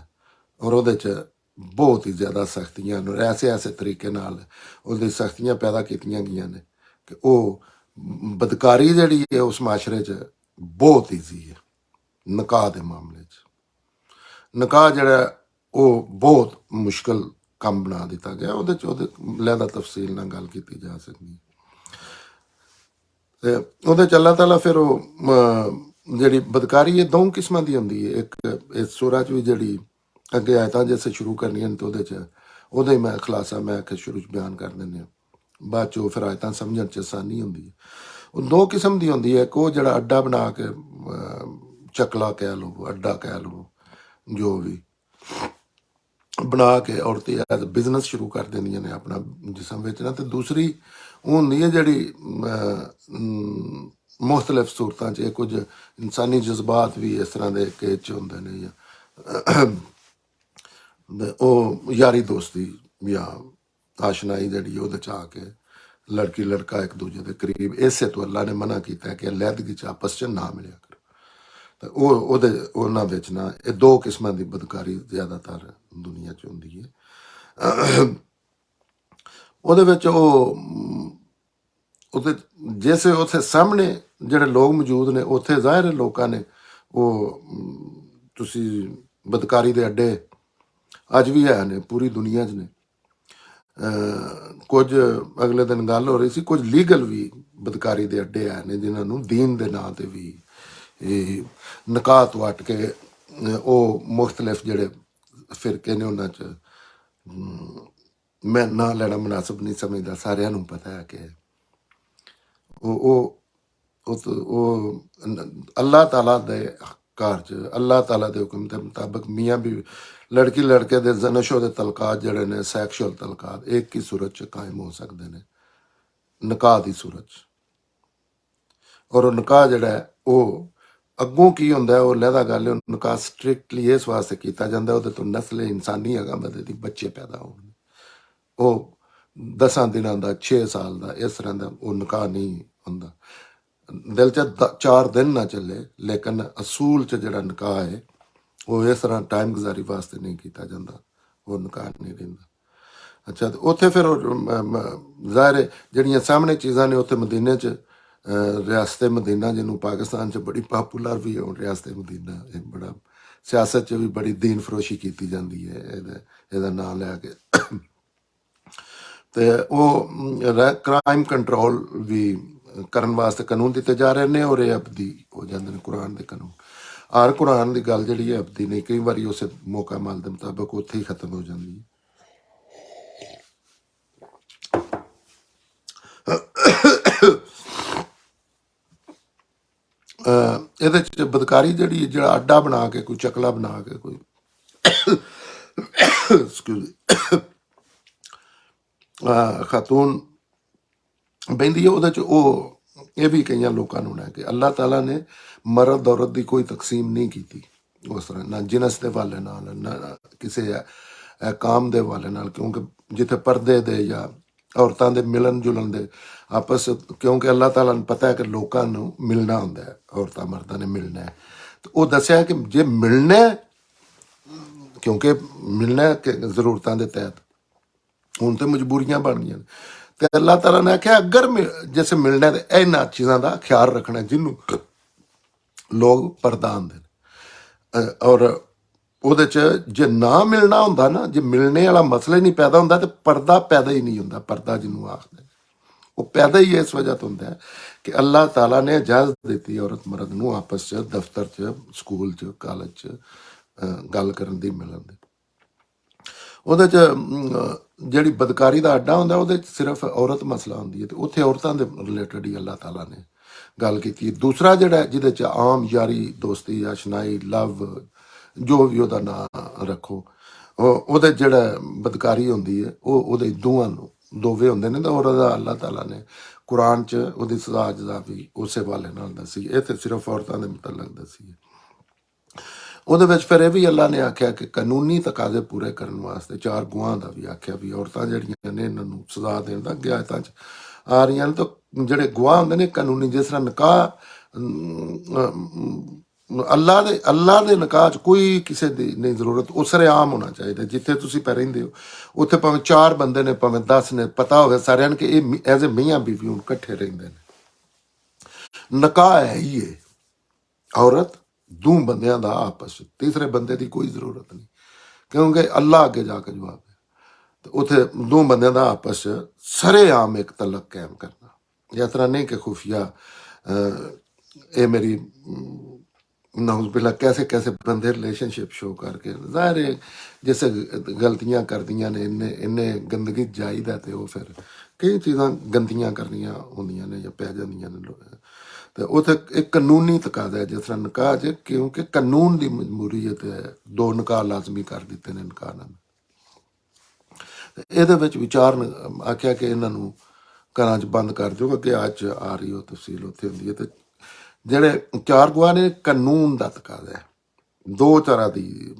ਔਰ ਉਹਦੇ 'ਚ ਬਹੁਤ ਹੀ ਜ਼ਿਆਦਾ ਸਖਤੀਆਂ ਨੂੰ ਐਸੇ ਤਰੀਕੇ ਨਾਲ ਉਹਦੀ ਸਖਤੀਆਂ ਪੈਦਾ ਕੀਤੀਆਂ ਗਈਆਂ ਨੇ ਕਿ ਉਹ ਬਦਕਾਰੀ ਜਿਹੜੀ ਹੈ ਉਸ ਮਾਸ਼ਰੇ 'ਚ ਬਹੁਤ ਈਜ਼ੀ ਹੈ। ਨਿਕਾਹ ਦੇ ਮਾਮਲੇ 'ਚ ਨਿਕਾਹ ਜਿਹੜਾ ਉਹ ਬਹੁਤ ਮੁਸ਼ਕਲ ਕੰਮ ਬਣਾ ਦਿੱਤਾ ਗਿਆ। ਉਹਦੇ 'ਚ ਉਹਦੇ ਲਹਿਦਾ ਤਫਸੀਲ ਨਾਲ ਗੱਲ ਕੀਤੀ ਜਾ ਸਕਦੀ ਹੈ। ਤੇ ਉਹਦੇ 'ਚ ਅੱਲਾਹ ਤਾਲਾ ਫਿਰ ਉਹ ਜਿਹੜੀ ਬਦਕਾਰੀ ਹੈ ਦੋ ਕਿਸਮਾਂ ਦੀ ਹੁੰਦੀ ਹੈ। ਇੱਕ ਇਸ ਸੂਰਾ 'ਚ ਵੀ ਜਿਹੜੀ ਅੱਗੇ ਆਇਤਾਂ ਜੈਸੇ ਸ਼ੁਰੂ ਕਰਨੀਆਂ ਨੇ, ਤੇ ਉਹਦੇ 'ਚ ਉਹਦਾ ਹੀ ਮੈਂ ਖੁਲਾਸਾ ਮੈਂ ਆਖਿਆ ਸ਼ੁਰੂ 'ਚ ਬਿਆਨ ਕਰ ਦਿੰਦੇ ਹਾਂ, ਬਾਅਦ 'ਚ ਉਹ ਫਿਰ ਆਇਤਾਂ ਸਮਝਣ 'ਚ ਆਸਾਨੀ ਹੁੰਦੀ ਹੈ। ਉਹ ਦੋ ਕਿਸਮ ਦੀ ਹੁੰਦੀ ਹੈ। ਇੱਕ ਉਹ ਜਿਹੜਾ ਅੱਡਾ ਬਣਾ ਕੇ, ਚੱਕਲਾ ਕਹਿ ਲਓ, ਅੱਡਾ ਕਹਿ ਲਓ, ਜੋ ਵੀ ਬਣਾ ਕੇ ਔਰਤਾਂ ਐਜ਼ ਬਿਜ਼ਨਸ ਸ਼ੁਰੂ ਕਰ ਦਿੰਦੀਆਂ ਨੇ ਆਪਣਾ ਜਿਸਮ ਵੇਚਣਾ। ਤੇ ਦੂਸਰੀ ਉਹ ਹੁੰਦੀ ਹੈ ਜਿਹੜੀ ਮੁਖਤਲਿਫ ਸੂਰਤਾਂ 'ਚ, ਕੁਝ ਇਨਸਾਨੀ ਜਜ਼ਬਾਤ ਵੀ ਇਸ ਤਰ੍ਹਾਂ ਦੇ ਕੇਸ 'ਚ ਹੁੰਦੇ ਨੇ, ਜਾਂ ਤੇ ਉਹ ਯਾਰੀ ਦੋਸਤੀ ਜਾਂ ਆਸ਼ਨਾਈ ਜਿਹੜੀ ਉਹਦੇ ਚ ਆ ਕੇ ਲੜਕੀ ਲੜਕਾ ਇੱਕ ਦੂਜੇ ਦੇ ਕਰੀਬ, ਇਸੇ ਤੋਂ ਅੱਲਾ ਨੇ ਮਨਾ ਕੀਤਾ ਕਿ ਅਲੈਹਦਗੀ ਚ ਆਪਸ ਚ ਨਾ ਮਿਲਿਆ ਕਰੋ। ਤੇ ਉਹਨਾਂ ਵਿੱਚ ਨਾ ਇਹ ਦੋ ਕਿਸਮਾਂ ਦੀ ਬਦਕਾਰੀ ਜ਼ਿਆਦਾਤਰ ਦੁਨੀਆ ਚ ਹੁੰਦੀ ਹੈ। ਉਹਦੇ ਵਿੱਚ ਉਹਦੇ ਜਿਸ ਉੱਥੇ ਸਾਹਮਣੇ ਜਿਹੜੇ ਲੋਕ ਮੌਜੂਦ ਨੇ, ਉੱਥੇ ਜ਼ਾਹਿਰ ਹੈ ਲੋਕਾਂ ਨੇ ਉਹ ਤੁਸੀਂ ਬਦਕਾਰੀ ਦੇ ਅੱਡੇ ਅੱਜ ਵੀ ਹੈ ਨੇ, ਪੂਰੀ ਦੁਨੀਆ 'ਚ ਨੇ। ਕੁਝ ਅਗਲੇ ਦਿਨ ਗੱਲ ਹੋ ਰਹੀ ਸੀ, ਕੁਝ ਲੀਗਲ ਵੀ ਬਦਕਾਰੀ ਦੇ ਅੱਡੇ ਹੈ ਨੇ ਜਿਨ੍ਹਾਂ ਨੂੰ ਦੀਨ ਦੇ ਨਾਂ ਤੇ ਵੀ ਇਹ ਨਿਕਾਹ ਤੋਂ ਹਟ ਕੇ ਉਹ ਮੁਖਤਲਿਫ ਜਿਹੜੇ ਫਿਰਕੇ ਨੇ ਉਹਨਾਂ 'ਚ ਮੈਂ ਨਾਂ ਲੈਣਾ ਮੁਨਾਸਬ ਨਹੀਂ ਸਮਝਦਾ, ਸਾਰਿਆਂ ਨੂੰ ਪਤਾ ਹੈ ਕਿ ਉਹ ਉਹ ਉਹ ਅੱਲਾਹ ਤਾਲਾ ਦੇ ਘਰ 'ਚ ਅੱਲਾਹ ਤਾਲਾ ਦੇ ਹੁਕਮ ਦੇ ਮੁਤਾਬਕ ਮੀਆਂ ਵੀ ਲੜਕੀ ਲੜਕੇ ਦੇ ਨਸ਼ੋ ਦੇ ਤਲਕਾਤ ਜਿਹੜੇ ਨੇ, ਸੈਕਸ਼ੂਅਲ ਤਲਕਾਤ ਇੱਕ ਹੀ ਸੂਰਤ 'ਚ ਕਾਇਮ ਹੋ ਸਕਦੇ ਨੇ, ਨਿਕਾਹ ਦੀ ਸੂਰਤ 'ਚ। ਔਰ ਉਹ ਨਿਕਾਹ ਜਿਹੜਾ ਹੈ ਉਹ ਅੱਗੋਂ ਕੀ ਹੁੰਦਾ, ਉਹ ਲਹਿਦਾ ਗੱਲ ਹੈ, ਉਹ ਨਿਕਾਹ ਸਟ੍ਰਿਕਟਲੀ ਇਸ ਵਾਸਤੇ ਕੀਤਾ ਜਾਂਦਾ ਉਹਦੇ ਤੋਂ ਨਸਲ ਇਨਸਾਨੀ ਅਗਾਮਤ ਦੀ ਬੱਚੇ ਪੈਦਾ ਹੋਣ। ਉਹ 10 ਦਿਨਾਂ ਦਾ 6 ਸਾਲ ਦਾ ਇਸ ਤਰ੍ਹਾਂ ਦਾ ਉਹ ਨਿਕਾਹ ਨਹੀਂ ਹੁੰਦਾ। ਦਿਲ 'ਚ 4 ਦਿਨ ਨਾ ਚੱਲੇ, ਲੇਕਿਨ ਅਸੂਲ 'ਚ ਜਿਹੜਾ ਨਿਕਾਹ ਹੈ ਉਹ ਇਸ ਤਰ੍ਹਾਂ ਟਾਈਮ ਗੁਜ਼ਾਰੀ ਵਾਸਤੇ ਨਹੀਂ ਕੀਤਾ ਜਾਂਦਾ, ਉਹ ਨਿਕਾਹ ਨਹੀਂ ਰਹਿੰਦਾ। ਅੱਛਾ, ਤੇ ਉੱਥੇ ਫਿਰ ਜ਼ਾਹਿਰ ਹੈ ਜਿਹੜੀਆਂ ਸਾਹਮਣੇ ਚੀਜ਼ਾਂ ਨੇ ਉੱਥੇ ਮਦੀਨੇ 'ਚ ਰਿਆਸਤ ਮਦੀਨਾ, ਜਿਹਨੂੰ ਪਾਕਿਸਤਾਨ 'ਚ ਬੜੀ ਪਾਪੂਲਰ ਵੀ ਹੈ ਹੁਣ ਰਿਆਸਤ ਮਦੀਨਾ, ਇਹ ਬੜਾ ਸਿਆਸਤ 'ਚ ਵੀ ਬੜੀ ਦੀਨ ਫਰੋਸ਼ੀ ਕੀਤੀ ਜਾਂਦੀ ਹੈ ਇਹਦਾ ਨਾਂ ਲੈ ਕੇ। ਤੇ ਉਹ ਕ੍ਰਾਈਮ ਕੰਟਰੋਲ ਵੀ ਕਰਨ ਵਾਸਤੇ ਕਾਨੂੰਨ ਦਿੱਤੇ ਜਾ ਰਹੇ ਨੇ, ਔਰ ਇਹ ਅਬਦੀ ਹੋ ਜਾਂਦੇ ਨੇ ਕੁਰਾਨ ਦੇ ਕਾਨੂੰਨ। ਹਰ ਕੁਰਾਨ ਦੀ ਗੱਲ ਜਿਹੜੀ ਹੈ ਅਬਦੀ ਨਹੀਂ, ਕਈ ਵਾਰੀ ਉਸੇ ਮੌਕਾ ਮਾਲ ਦੇ ਮੁਤਾਬਕ ਉੱਥੇ ਹੀ ਖਤਮ ਹੋ ਜਾਂਦੀ ਹੈ। ਇਹਦੇ 'ਚ ਬਦਕਾਰੀ ਜਿਹੜੀ ਜਿਹੜਾ ਅੱਡਾ ਬਣਾ ਕੇ, ਕੋਈ ਚਕਲਾ ਬਣਾ ਕੇ, ਕੋਈ ਖਾਤੂਨ ਬਹਿੰਦੀ ਹੈ, ਉਹਦੇ 'ਚ ਉਹ ਇਹ ਵੀ ਕਈਆਂ ਲੋਕਾਂ ਨੂੰ ਹੈ ਕਿ ਅੱਲਾਹ ਤਾਲਾ ਨੇ ਮਰਦ ਔਰਤ ਦੀ ਕੋਈ ਤਕਸੀਮ ਨਹੀਂ ਕੀਤੀ ਉਸ ਤਰ੍ਹਾਂ, ਨਾ ਜਿਨਸ ਦੇ ਹਵਾਲੇ ਨਾਲ, ਨਾ ਕਿਸੇ ਕਾਮ ਦੇ ਹਵਾਲੇ ਨਾਲ, ਕਿਉਂਕਿ ਜਿੱਥੇ ਪਰਦੇ ਦੇ ਜਾਂ ਔਰਤਾਂ ਦੇ ਮਿਲਣ ਜੁਲਣ ਦੇ ਆਪਸ, ਕਿਉਂਕਿ ਅੱਲਾਹ ਤਾਲਾ ਨੂੰ ਪਤਾ ਹੈ ਕਿ ਲੋਕਾਂ ਨੂੰ ਮਿਲਣਾ ਹੁੰਦਾ ਹੈ, ਔਰਤਾਂ ਮਰਦਾਂ ਨੇ ਮਿਲਣਾ ਹੈ। ਤੇ ਉਹ ਦੱਸਿਆ ਕਿ ਜੇ ਮਿਲਣਾ ਕਿਉਂਕਿ ਮਿਲਣਾ ਕਿ ਜ਼ਰੂਰਤਾਂ ਦੇ ਤਹਿਤ, ਹੁਣ ਤੇ ਮਜਬੂਰੀਆਂ ਬਣ ਗਈਆਂ ਨੇ, ਤੇ ਅੱਲਾਹ ਤਾਲਾ ਨੇ ਆਖਿਆ ਅਗਰ ਜਿਸ ਮਿਲਣਾ ਤੇ ਇਹਨਾਂ ਚੀਜ਼ਾਂ ਦਾ ਖਿਆਲ ਰੱਖਣਾ ਜਿਹਨੂੰ ਲੋਕ ਪਰਦਾ ਆਉਂਦੇ ਨੇ। ਔਰ ਉਹਦੇ 'ਚ ਜੇ ਨਾ ਮਿਲਣਾ ਹੁੰਦਾ ਨਾ, ਜੇ ਮਿਲਣੇ ਵਾਲਾ ਮਸਲਾ ਹੀ ਨਹੀਂ ਪੈਦਾ ਹੁੰਦਾ ਤੇ ਪਰਦਾ ਪੈਦਾ ਹੀ ਨਹੀਂ ਹੁੰਦਾ। ਪਰਦਾ ਜਿਹਨੂੰ ਆਖਦੇ ਉਹ ਪੈਦਾ ਹੀ ਇਸ ਵਜ੍ਹਾ ਤੋਂ ਹੁੰਦਾ ਹੈ ਕਿ ਅੱਲਾਹ ਤਾਲਾ ਨੇ ਇਜਾਜ਼ਤ ਦਿੱਤੀ ਔਰਤ ਮਰਦ ਨੂੰ ਆਪਸ 'ਚ, ਦਫ਼ਤਰ 'ਚ, ਸਕੂਲ 'ਚ, ਕਾਲਜ 'ਚ ਗੱਲ ਕਰਨ ਦੀ, ਮਿਲਣ ਦੀ। ਉਹਦੇ 'ਚ ਜਿਹੜੀ ਬਦਕਾਰੀ ਦਾ ਅੱਡਾ ਹੁੰਦਾ ਉਹਦੇ 'ਚ ਸਿਰਫ ਔਰਤ ਮਸਲਾ ਹੁੰਦੀ ਹੈ, ਤੇ ਉੱਥੇ ਔਰਤਾਂ ਦੇ ਰਿਲੇਟਡ ਹੀ ਅੱਲਾਹ ਤਾਲਾ ਨੇ ਗੱਲ ਕੀਤੀ। ਦੂਸਰਾ ਜਿਹੜਾ ਜਿਹਦੇ 'ਚ ਆਮ ਯਾਰੀ ਦੋਸਤੀ, ਆਸ਼ਨਾਈ, ਲਵ, ਜੋ ਵੀ ਉਹਦਾ ਨਾਂ ਰੱਖੋ, ਉਹਦੇ ਜਿਹੜਾ ਬਦਕਾਰੀ ਹੁੰਦੀ ਹੈ ਉਹ ਉਹਦੇ ਦੋਵਾਂ ਨੂੰ ਦੋਵੇਂ ਹੁੰਦੇ ਨੇ, ਤਾਂ ਉਹਦਾ ਅੱਲਾਹ ਤਾਲਾ ਨੇ ਕੁਰਾਨ 'ਚ ਉਹਦੀ ਸਜ਼ਾ ਜਜ਼ਾ ਵੀ ਉਸੇ ਵਾਲੇ ਨਾਲ ਦੱਸੀ। ਇਹ ਤੇ ਸਿਰਫ ਔਰਤਾਂ ਦੇ ਮੁਤਲਕ ਦੱਸੀ ਹੈ। ਉਹਦੇ ਵਿੱਚ ਫਿਰ ਇਹ ਵੀ ਅੱਲਾ ਨੇ ਆਖਿਆ ਕਿ ਕਾਨੂੰਨੀ ਤਕਾਜ਼ੇ ਪੂਰੇ ਕਰਨ ਵਾਸਤੇ 4 ਗੁਆਂ ਦਾ ਵੀ ਆਖਿਆ ਵੀ ਔਰਤਾਂ ਜਿਹੜੀਆਂ ਨੇ ਇਹਨਾਂ ਨੂੰ ਸਜ਼ਾ ਦੇਣ ਦਾ ਅੱਗੇ ਆਇਤਾਂ 'ਚ ਆ ਰਹੀਆਂ ਨੇ। ਤਾਂ ਜਿਹੜੇ ਗਵਾਹ ਹੁੰਦੇ ਨੇ ਕਾਨੂੰਨੀ, ਜਿਸ ਤਰ੍ਹਾਂ ਨਿਕਾਹ ਅੱਲਾ ਦੇ ਨਿਕਾਹ 'ਚ ਕੋਈ ਕਿਸੇ ਦੀ ਨਹੀਂ ਜ਼ਰੂਰਤ, ਉਹ ਸਰੇਆਮ ਹੋਣਾ ਚਾਹੀਦਾ। ਜਿੱਥੇ ਤੁਸੀਂ ਪੈ ਰਹਿੰਦੇ ਹੋ ਉੱਥੇ ਭਾਵੇਂ 4 ਬੰਦੇ ਨੇ, ਭਾਵੇਂ 10 ਨੇ, ਪਤਾ ਹੋਵੇ ਸਾਰਿਆਂ ਨੂੰ ਕਿ ਇਹ ਐਜ਼ ਏ ਮੀਆਂ ਬੀਵੀ ਹੁਣ ਇਕੱਠੇ ਰਹਿੰਦੇ ਨੇ। ਨਿਕਾਹ ਹੈ ਹੀ ਇਹ, ਔਰਤ ਦੋ ਬੰਦਿਆਂ ਦਾ ਆਪਸ, ਤੀਸਰੇ ਬੰਦੇ ਦੀ ਕੋਈ ਜ਼ਰੂਰਤ ਨਹੀਂ, ਕਿਉਂਕਿ ਅੱਲਾ ਅੱਗੇ ਜਾ ਕੇ ਜਵਾਬ ਹੈ। ਤੇ ਉੱਥੇ 2 ਬੰਦਿਆਂ ਦਾ ਆਪਸ 'ਚ ਸਰੇਆਮ ਇੱਕ ਤਲਕ ਕਾਇਮ ਕਰਨਾ, ਇਸ ਤਰ੍ਹਾਂ ਨਹੀਂ ਕਿ ਖੁਫੀਆ ਇਹ ਮੇਰੀ ਨਾਉਜ਼ ਬਿਲਾ कैसे कैसे ਬੰਦੇ ਰਿਲੇਸ਼ਨਸ਼ਿਪ ਸ਼ੋ ਕਰਕੇ, ਜ਼ਾਹਿਰ ਹੈ ਜਿਸ ਗਲਤੀਆਂ ਕਰਦੀਆਂ ਨੇ, ਇੰਨੇ ਗੰਦਗੀ ਜਾਈਦਾ, ਤੇ ਉਹ ਫਿਰ ਕਈ ਚੀਜ਼ਾਂ ਗੰਦੀਆਂ ਕਰਨੀਆਂ ਹੁੰਦੀਆਂ ਨੇ ਜਾਂ ਪੈ ਜਾਂਦੀਆਂ ਨੇ। ਤੇ ਉੱਥੇ ਇੱਕ ਕਾਨੂੰਨੀ ਤਕਾਜ਼ਾ ਹੈ ਜਿਸ ਤਰ੍ਹਾਂ ਨਿਕਾਹ 'ਚ, ਕਿਉਂਕਿ ਕਾਨੂੰਨ ਦੀ ਮਜਬੂਰੀਅਤ ਹੈ, 2 ਨਿਕਾਹ ਲਾਜ਼ਮੀ ਕਰ ਦਿੱਤੇ ਨੇ ਨਿਕਾਹ ਨਾਲ। ਇਹਦੇ ਵਿੱਚ ਵਿਚਾਰ ਆਖਿਆ ਕਿ ਇਹਨਾਂ ਨੂੰ ਘਰਾਂ 'ਚ ਬੰਦ ਕਰ ਦਿਓ, ਅੱਗੇ ਅੱਜ ਆ ਰਹੀ ਉਹ ਤਫਸੀਲ ਉੱਥੇ ਹੁੰਦੀ ਹੈ। ਤੇ ਜਿਹੜੇ 4 ਗਵਾਹ ਨੇ, ਕਾਨੂੰਨ ਦਾ ਤਕਾਜ਼ਾ ਹੈ ਦੋ ਤਰ੍ਹਾਂ ਦੀ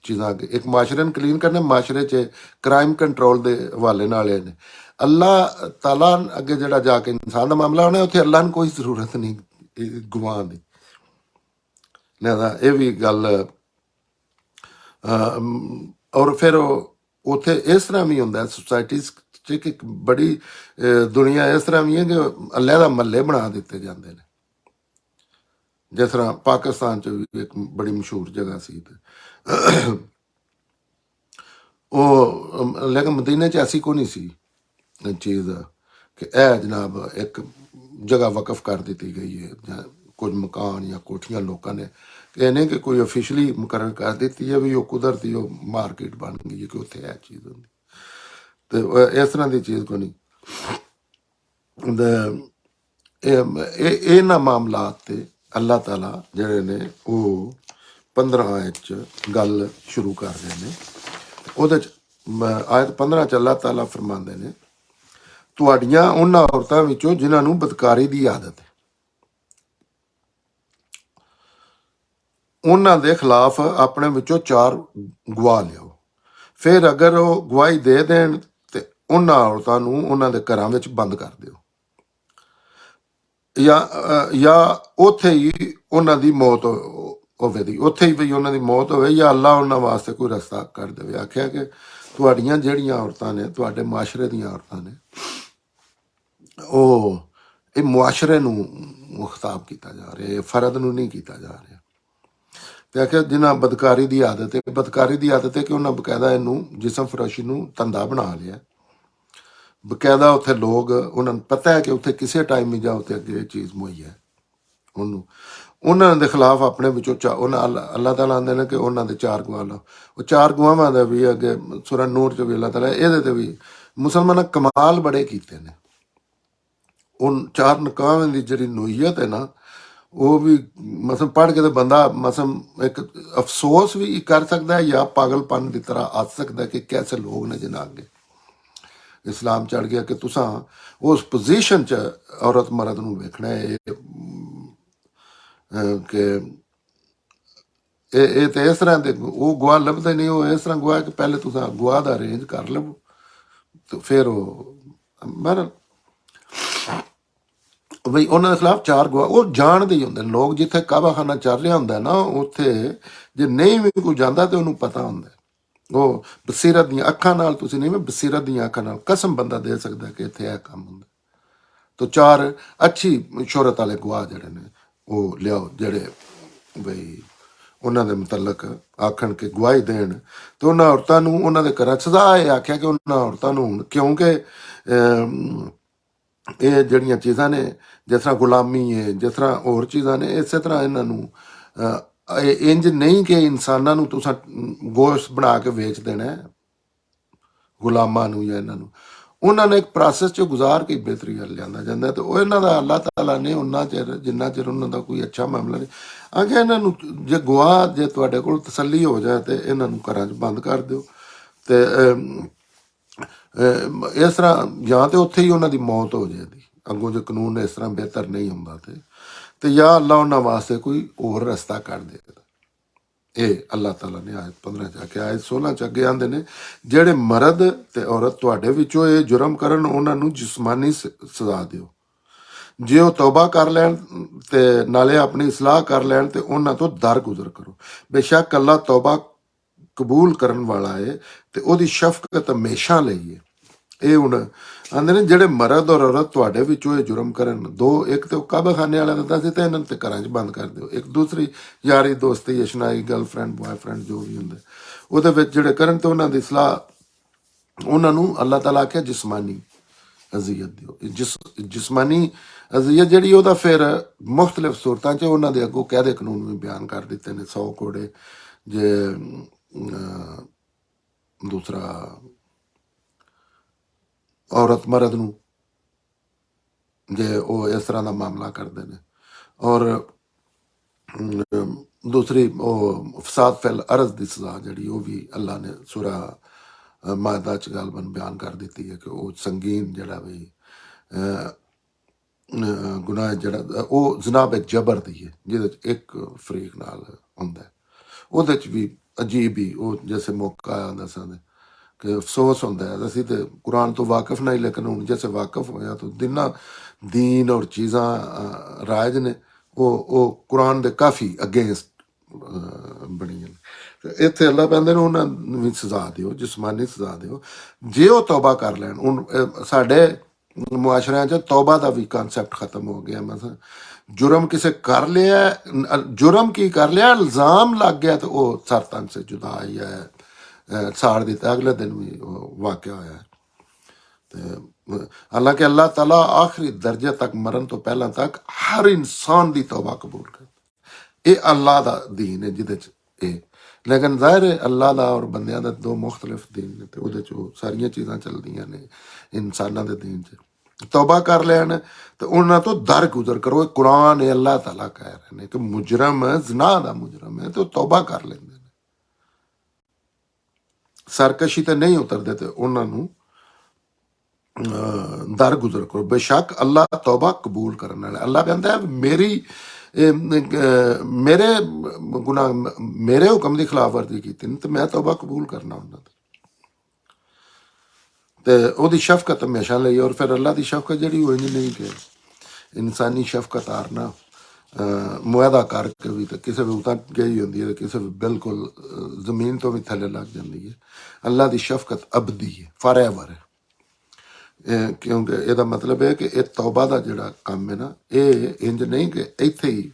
ਚੀਜ਼ਾਂ ਅੱਗੇ, ਇੱਕ ਮਾਸ਼ਰੇ ਨੂੰ ਕਲੀਨ ਕਰਨਾ, ਮਾਸ਼ਰੇ 'ਚ ਕ੍ਰਾਈਮ ਕੰਟਰੋਲ ਦੇ ਹਵਾਲੇ ਨਾਲ ਇਹ ਨੇ। ਅੱਲਾਹ ਤਾਲਾ ਅੱਗੇ ਜਿਹੜਾ ਜਾ ਕੇ ਇਨਸਾਨ ਦਾ ਮਾਮਲਾ ਹੋਣਾ, ਉੱਥੇ ਅੱਲਾਹ ਨੂੰ ਕੋਈ ਜ਼ਰੂਰਤ ਨਹੀਂ ਗਵਾਹ ਦੀ। ਲਿਹਾਜ਼ਾ ਇਹ ਵੀ ਗੱਲ ਔਰ ਫਿਰ ਉੱਥੇ ਇਸ ਤਰ੍ਹਾਂ ਵੀ ਹੁੰਦਾ ਸੁਸਾਇਟੀਜ਼ 'ਚ ਕਿ ਬੜੀ ਦੁਨੀਆ ਇਸ ਤਰ੍ਹਾਂ ਵੀ ਹੈ ਕਿ ਅਲੱਗਾ ਮਹੱਲੇ ਬਣਾ ਦਿੱਤੇ ਜਾਂਦੇ ਨੇ। ਜਿਸ ਤਰ੍ਹਾਂ ਪਾਕਿਸਤਾਨ 'ਚ ਵੀ ਇੱਕ ਬੜੀ ਮਸ਼ਹੂਰ ਜਗ੍ਹਾ ਸੀ ਤੇ ਉਹ ਲੇਕਿਨ ਮਦੀਨੇ 'ਚ ਐਸੀ ਕੋਈ ਨਹੀਂ ਸੀ ਚੀਜ਼ ਕਿ ਇਹ ਜਨਾਬ ਇੱਕ ਜਗ੍ਹਾ ਵਕਫ ਕਰ ਦਿੱਤੀ ਗਈ ਹੈ ਜਾਂ ਕੁਝ ਮਕਾਨ ਜਾਂ ਕੋਠੀਆਂ ਲੋਕਾਂ ਨੇ, ਇਹ ਨਹੀਂ ਕਿ ਕੋਈ ਅਫੀਸ਼ਲੀ ਮੁਕਰਰ ਕਰ ਦਿੱਤੀ ਹੈ ਵੀ ਉਹ ਕੁਦਰਤੀ ਉਹ ਮਾਰਕੀਟ ਬਣ ਗਈ ਹੈ ਕਿ ਉੱਥੇ ਇਹ ਚੀਜ਼ ਹੁੰਦੀ, ਤੇ ਇਸ ਤਰ੍ਹਾਂ ਦੀ ਚੀਜ਼ ਕੋਈ ਨਹੀਂ। ਇਹਨਾਂ ਮਾਮਲਾਤ ਤੇ ਅੱਲਾਹ ਤਾਲਾ ਜਿਹੜੇ ਨੇ ਉਹ 15 ਆਇਤ 'ਚ ਗੱਲ ਸ਼ੁਰੂ ਕਰਦੇ ਨੇ। ਉਹਦੇ 'ਚ ਆਇਤ 15 'ਚ ਅੱਲਾਹ ਤਾਲਾ ਫਰਮਾਉਂਦੇ ਨੇ, ਤੁਹਾਡੀਆਂ ਉਹਨਾਂ ਔਰਤਾਂ ਵਿੱਚੋਂ ਜਿਨ੍ਹਾਂ ਨੂੰ ਬਦਕਾਰੀ ਦੀ ਆਦਤ ਹੈ, ਉਹਨਾਂ ਦੇ ਖਿਲਾਫ ਆਪਣੇ ਵਿੱਚੋਂ 4 ਗਵਾਹ ਲਿਆਓ। ਫਿਰ ਅਗਰ ਉਹ ਗਵਾਹੀ ਦੇ ਦੇਣ ਤੇ ਉਹਨਾਂ ਔਰਤਾਂ ਨੂੰ ਉਹਨਾਂ ਦੇ ਘਰਾਂ ਵਿੱਚ ਬੰਦ ਕਰ ਦਿਓ, ਜਾਂ ਉੱਥੇ ਹੀ ਉਹਨਾਂ ਦੀ ਮੌਤ ਹੋਵੇ ਦੀ, ਉੱਥੇ ਹੀ ਵੀ ਉਹਨਾਂ ਦੀ ਮੌਤ ਹੋਵੇ, ਜਾਂ ਅੱਲਾ ਉਹਨਾਂ ਵਾਸਤੇ ਕੋਈ ਰਸਤਾ ਕਰ ਦੇਵੇ। ਆਖਿਆ ਕਿ ਤੁਹਾਡੀਆਂ ਜਿਹੜੀਆਂ ਔਰਤਾਂ ਨੇ, ਤੁਹਾਡੇ ਮੁਆਸ਼ਰੇ ਦੀਆਂ ਔਰਤਾਂ ਨੇ, ਉਹ ਇਹ ਮੁਆਸ਼ਰੇ ਨੂੰ ਖਿਤਾਬ ਕੀਤਾ ਜਾ ਰਿਹਾ, ਇਹ ਫਰਦ ਨੂੰ ਨਹੀਂ ਕੀਤਾ ਜਾ ਰਿਹਾ। ਤੇ ਆਖਿਆ ਜਿਨ੍ਹਾਂ ਬਦਕਾਰੀ ਦੀ ਆਦਤ ਹੈ, ਬਦਕਾਰੀ ਦੀ ਆਦਤ ਹੈ ਕਿ ਉਹਨਾਂ ਬਕਾਇਦਾ ਇਹਨੂੰ ਜਿਸਮ ਫਰੋਸ਼ੀ ਨੂੰ ਧੰਦਾ ਬਣਾ ਲਿਆ। ਬਕਾਇਦਾ ਉੱਥੇ ਲੋਕ, ਉਹਨਾਂ ਨੂੰ ਪਤਾ ਹੈ ਕਿ ਉੱਥੇ ਕਿਸੇ ਟਾਈਮ ਵੀ ਜਾ ਉੱਥੇ ਅੱਗੇ ਇਹ ਚੀਜ਼ ਮੁਹੱਈਆ ਉਹਨੂੰ, ਉਹਨਾਂ ਦੇ ਖਿਲਾਫ ਆਪਣੇ ਵਿੱਚੋਂ ਉਹਨਾਂ ਅੱਲਾਹ ਤਾਲਾ ਆਉਂਦੇ ਨੇ ਕਿ ਉਹਨਾਂ ਦੇ 4 ਗਵਾਹ ਲਓ। ਉਹ 4 ਗਵਾਹਾਂ ਦਾ ਵੀ ਅੱਗੇ ਸੂਰਾ ਨੂਰ 'ਚ ਵੀ ਅੱਲਾਹ ਤਾਲਾ ਇਹਦੇ ਤੇ ਵੀ ਮੁਸਲਮਾਨਾਂ ਕਮਾਲ ਬੜੇ ਕੀਤੇ ਨੇ। ਉਹ 4 ਨਕਾਵਾਂ ਦੀ ਜਿਹੜੀ ਨੋਈਅਤ ਹੈ ਨਾ, ਉਹ ਵੀ ਮਸਲ ਪੜ੍ਹ ਕੇ ਤਾਂ ਬੰਦਾ ਮਸਲ ਇੱਕ ਅਫਸੋਸ ਵੀ ਕਰ ਸਕਦਾ ਹੈ ਜਾਂ ਪਾਗਲਪਨ ਦੀ ਤਰ੍ਹਾਂ ਆ ਸਕਦਾ ਕਿ ਕੈਸੇ ਲੋਕ ਨੇ ਜਿਨ੍ਹਾਂ ਅੱਗੇ ਇਸਲਾਮ ਚੜ ਗਿਆ ਕਿ ਤੁਸਾਂ ਉਸ ਪੋਜੀਸ਼ਨ 'ਚ ਔਰਤ ਮਰਦ ਨੂੰ ਵੇਖਣਾ ਹੈ ਕਿ ਇਹ ਤੇ ਇਸ ਤਰ੍ਹਾਂ ਦੇ ਉਹ ਗਵਾਹ ਲੱਭਦੇ ਨਹੀਂ। ਉਹ ਇਸ ਤਰ੍ਹਾਂ ਗਵਾਹ ਕਿ ਪਹਿਲੇ ਤੁਸੀਂ ਗਵਾਹ ਦਾ ਅਰੇਂਜ ਕਰ ਲਵੋ ਤੇ ਫਿਰ ਉਹ ਬਰ ਬਈ ਉਹਨਾਂ ਦੇ ਖਿਲਾਫ 4 ਗਵਾਹ ਉਹ ਜਾਣਦੇ ਹੀ ਹੁੰਦੇ ਲੋਕ। ਜਿੱਥੇ ਕਾਬਾਖਾਨਾ ਚੱਲ ਰਿਹਾ ਹੁੰਦਾ ਨਾ, ਉੱਥੇ ਜੇ ਨਹੀਂ ਵੀ ਕੋਈ ਜਾਂਦਾ ਤੇ ਉਹਨੂੰ ਪਤਾ ਹੁੰਦਾ। ਉਹ ਬਸੀਰਤ ਦੀਆਂ ਅੱਖਾਂ ਨਾਲ, ਤੁਸੀਂ ਨਹੀਂ, ਮੈਂ ਬਸੀਰਤ ਦੀਆਂ ਅੱਖਾਂ ਨਾਲ ਕਸਮ ਬੰਦਾ ਦੇ ਸਕਦਾ ਕਿ ਇੱਥੇ ਇਹ ਕੰਮ ਹੁੰਦਾ। ਤੋ 4 ਅੱਛੀ ਸ਼ੋਹਰਤ ਵਾਲੇ ਗਵਾਹ ਜਿਹੜੇ ਨੇ ਉਹ ਲਿਆਓ, ਜਿਹੜੇ ਬਈ ਉਹਨਾਂ ਦੇ ਮੁਤਲਕ ਆਖਣ ਕਿ ਗਵਾਹੀ ਦੇਣ। ਤੇ ਉਹਨਾਂ ਔਰਤਾਂ ਨੂੰ ਉਹਨਾਂ ਦੇ ਘਰਾਂ ਸਦਾ ਇਹ ਆਖਿਆ ਕਿ ਉਹਨਾਂ ਔਰਤਾਂ ਨੂੰ, ਕਿਉਂਕਿ ਇਹ ਜਿਹੜੀਆਂ ਚੀਜ਼ਾਂ ਨੇ ਜਿਸ ਤਰ੍ਹਾਂ ਗੁਲਾਮੀ ਹੈ, ਜਿਸ ਤਰ੍ਹਾਂ ਹੋਰ ਚੀਜ਼ਾਂ ਨੇ, ਇਸੇ ਤਰ੍ਹਾਂ ਇਹਨਾਂ ਨੂੰ ਇੰਜ ਨਹੀਂ ਕਿ ਇਨਸਾਨਾਂ ਨੂੰ ਤੁਸੀਂ ਗੋਸ਼ਤ ਬਣਾ ਕੇ ਵੇਚ ਦੇਣਾ ਗੁਲਾਮਾਂ ਨੂੰ ਜਾਂ ਇਹਨਾਂ ਨੂੰ। ਉਹਨਾਂ ਨੇ ਇੱਕ ਪ੍ਰੋਸੈਸ 'ਚ ਗੁਜ਼ਾਰ ਕੇ ਬਿਹਤਰੀ ਵੱਲ ਲਿਆਂਦਾ ਜਾਂਦਾ। ਤੇ ਉਹ ਇਹਨਾਂ ਦਾ ਅੱਲਾਹ ਤਾਲਾ ਨੇ ਉਹਨਾਂ ਚਿਰ ਜਿੰਨਾ ਚਿਰ ਉਹਨਾਂ ਦਾ ਕੋਈ ਅੱਛਾ ਮਾਮਲਾ ਨਹੀਂ ਆਖਿਆ ਇਹਨਾਂ ਨੂੰ ਜੇ ਗਵਾਹ ਜੇ ਤੁਹਾਡੇ ਕੋਲ ਤਸੱਲੀ ਹੋ ਜਾਏ ਤੇ ਇਹਨਾਂ ਨੂੰ ਘਰਾਂ 'ਚ ਬੰਦ ਕਰ ਦਿਓ। ਤੇ ਇਸ ਤਰ੍ਹਾਂ ਜਾਂ ਤੇ ਉੱਥੇ ਹੀ ਉਹਨਾਂ ਦੀ ਮੌਤ ਹੋ ਜਾਏਗੀ ਅੱਗੋਂ ਜੇ ਕਾਨੂੰਨ ਇਸ ਤਰ੍ਹਾਂ ਬਿਹਤਰ ਨਹੀਂ ਹੁੰਦਾ ਤੇ ਜਾਂ ਅੱਲਾ ਉਹਨਾਂ ਵਾਸਤੇ ਕੋਈ ਹੋਰ ਰਸਤਾ ਕੱਢ ਦੇਗਾ। ਇਹ ਅੱਲਾਹ ਤਾਲਾ ਨੇ ਆਇਤ 15 'ਚ ਆਖਿਆ। ਆਇਤ 16 'ਚ ਅੱਗੇ ਆਉਂਦੇ ਨੇ, ਜਿਹੜੇ ਮਰਦ ਤੇ ਔਰਤ ਤੁਹਾਡੇ ਵਿੱਚੋਂ ਇਹ ਜੁਰਮ ਕਰਨ ਉਹਨਾਂ ਨੂੰ ਜਿਸਮਾਨੀ ਸਜ਼ਾ ਦਿਓ। ਜੇ ਉਹ ਤੌਬਾ ਕਰ ਲੈਣ ਤੇ ਨਾਲੇ ਆਪਣੀ ਇਸਲਾਹ ਕਰ ਲੈਣ ਤੇ ਉਹਨਾਂ ਤੋਂ ਦਰਗੁਜ਼ਰ ਕਰੋ। ਬੇਸ਼ੱਕ ਅੱਲਾ ਤੌਬਾ ਕਬੂਲ ਕਰਨ ਵਾਲਾ ਹੈ ਤੇ ਉਹਦੀ ਸ਼ਫਕਤ ਹਮੇਸ਼ਾ ਲਈ ਹੈ। ਇਹ ਹੁਣ ਆਂਦੇ ਨੇ ਜਿਹੜੇ ਮਰਦ ਔਰ ਔਰਤ ਤੁਹਾਡੇ ਵਿੱਚੋਂ ਇਹ ਜੁਰਮ ਕਰਨ, 2 ਇੱਕ ਤੇ ਉਹ ਕਾਬਾਖਾਨੇ ਵਾਲਾ ਦਿੰਦਾ ਸੀ ਤੇ ਇਹਨਾਂ ਤੇ ਘਰਾਂ 'ਚ ਬੰਦ ਕਰ ਦਿਓ। ਇੱਕ ਦੂਸਰੀ ਯਾਰੀ ਦੋਸਤੀ ਅਸ਼ਨਾਈ ਗਰਲਫ੍ਰੈਂਡ ਬॉयਫ੍ਰੈਂਡ ਜੋ ਵੀ ਹੁੰਦਾ ਉਹਦੇ ਵਿੱਚ ਜਿਹੜੇ ਕਰਨ ਤੇ ਉਹਨਾਂ ਦੀ ਸਲਾਹ, ਉਹਨਾਂ ਨੂੰ ਅੱਲਾਹ ਤਾਲਾ ਆਖਿਆ ਜਿਸਮਾਨੀ ਅਜ਼ੀਅਤ ਦਿਓ। ਜਿਸਮਾਨੀ ਅਜ਼ੀਅਤ ਜਿਹੜੀ ਉਹਦਾ ਫਿਰ ਮੁਖਤਲਿਫ ਸੂਰਤਾਂ 'ਚ ਉਹਨਾਂ ਦੇ ਅੱਗੋਂ ਕਾਇਦੇ ਕਾਨੂੰਨ ਵੀ ਬਿਆਨ ਕਰ ਦਿੱਤੇ ਨੇ। 100 ਕੋੜੇ ਜੇ ਦੂਸਰਾ ਔਰਤ ਮਰਦ ਨੂੰ ਜੇ ਉਹ ਇਸ ਤਰ੍ਹਾਂ ਦਾ ਮਾਮਲਾ ਕਰਦੇ ਨੇ, ਔਰ ਦੂਸਰੀ ਉਹ ਫਸਾਦ ਫੈਲ ਅਰਜ਼ ਦੀ ਸਜ਼ਾ ਜਿਹੜੀ ਉਹ ਵੀ ਅੱਲਾ ਨੇ ਸੂਰਾ ਮਾਇਦਾ 'ਚ ਗਾਲਬਨ ਬਿਆਨ ਕਰ ਦਿੱਤੀ ਹੈ ਕਿ ਉਹ ਸੰਗੀਨ ਜਿਹੜਾ ਵੀ ਗੁਨਾਹ ਜਿਹੜਾ ਉਹ ਜਨਾਬ ਇੱਕ ਜਬਰ ਦੀ ਹੈ ਜਿਹਦੇ 'ਚ ਇੱਕ ਫਰੀਕ ਨਾਲ ਹੁੰਦਾ। ਉਹਦੇ 'ਚ ਵੀ ਅਜੀਬ ਹੀ ਉਹ ਜੈਸੇ ਮੌਕਾ ਆਇਆ ਹੁੰਦਾ ਸਾਂ ਕਿ ਅਫਸੋਸ ਹੁੰਦਾ ਹੈ ਅਸੀਂ ਤੇ ਕੁਰਾਨ ਤੋਂ ਵਾਕਿਫ ਨਹੀਂ ਲੇਕਿਨ ਹੁਣ ਜੈਸੇ ਵਾਕਿਫ ਹੋਇਆ ਤਾਂ ਦਿਨਾਂ ਦੀਨ ਔਰ ਚੀਜ਼ਾਂ ਰਾਜ ਨੇ ਉਹ ਕੁਰਾਨ ਦੇ ਕਾਫੀ ਅਗੇਂਸਟ ਬਣੀਆਂ ਨੇ ਤੇ ਇੱਥੇ ਅੱਲਾ ਕਹਿੰਦੇ ਨੇ ਉਹਨਾਂ ਨੂੰ ਵੀ ਸਜ਼ਾ ਦਿਓ, ਜਿਸਮਾਨੀ ਸਜ਼ਾ ਦਿਓ ਜੇ ਉਹ ਤੌਬਾ ਕਰ ਲੈਣ। ਹੁਣ ਸਾਡੇ ਮੁਆਸ਼ਰਿਆਂ 'ਚ ਤੌਬਾ ਦਾ ਵੀ ਕਨਸੈਪਟ ਖਤਮ ਹੋ ਗਿਆ। ਮਤਲਬ जुर्म किसे कर लिया, जुर्म की कर लिया, इल्ज़ाम लग गया तो वो सर तन से जुदा ही है साड़ दिता, अगले दिन भी वाक़या होया है। तो हालांकि अल्लाह ताला आखिरी दर्जे तक मरन तो पहला तक हर इंसान की तौबा कबूल कर, ये अल्लाह का दीन है जिदे च लेकिन ज़ाहिर है अल्लाह का और बंदियां दा दो मुख्तलिफ दीन ने तो उहदे च सारियां चीज़ां चलदियां ने इंसानां दे दीन च। तौबा कर लैन तो उन्होंने तो दर गुजर करो। कुरान अल्लाह ताला कह रहे हैं कि मुजरम जना दा मुजरम है तो तौबा कर लेंदे ने, सरकशी ते नहीं उतरते तो उन्होंने दर गुजर करो। बेशक अल्लाह तौबा कबूल करने वाला। अल्लाह कहता है मेरी मेरे गुनाह मेरे हुक्म की खिलाफ वर्जी की तो मैं तौबा कबूल करना उन्होंने तो ਉਹਦੀ ਸ਼ਫਕਤ ਹਮੇਸ਼ਾ ਲਈ। ਔਰ ਫਿਰ ਅੱਲਾ ਦੀ ਸ਼ਫਕਤ ਜਿਹੜੀ ਹੋਈ ਨਹੀਂ ਕਿ ਇਨਸਾਨੀ ਸ਼ਫਕਤ ਆਰਨਾ ਮੁਆਦਾ ਕਰਕੇ ਵੀ ਤਾਂ ਕਿਸੇ ਵੀ ਉਤਰ ਗਈ ਹੁੰਦੀ ਹੈ, ਕਿਸੇ ਵੀ ਬਿਲਕੁਲ ਜ਼ਮੀਨ ਤੋਂ ਵੀ ਥੱਲੇ ਲੱਗ ਜਾਂਦੀ ਹੈ। ਅੱਲਾ ਦੀ ਸ਼ਫਕਤ ਅਬਦੀ ਹੈ, ਫੋਰਐਵਰ ਹੈ। ਕਿਉਂਕਿ ਇਹਦਾ ਮਤਲਬ ਹੈ ਕਿ ਇਹ ਤੌਬਾ ਦਾ ਜਿਹੜਾ ਕੰਮ ਹੈ ਨਾ, ਇਹ ਇੰਜ ਨਹੀਂ ਕਿ ਇੱਥੇ ਹੀ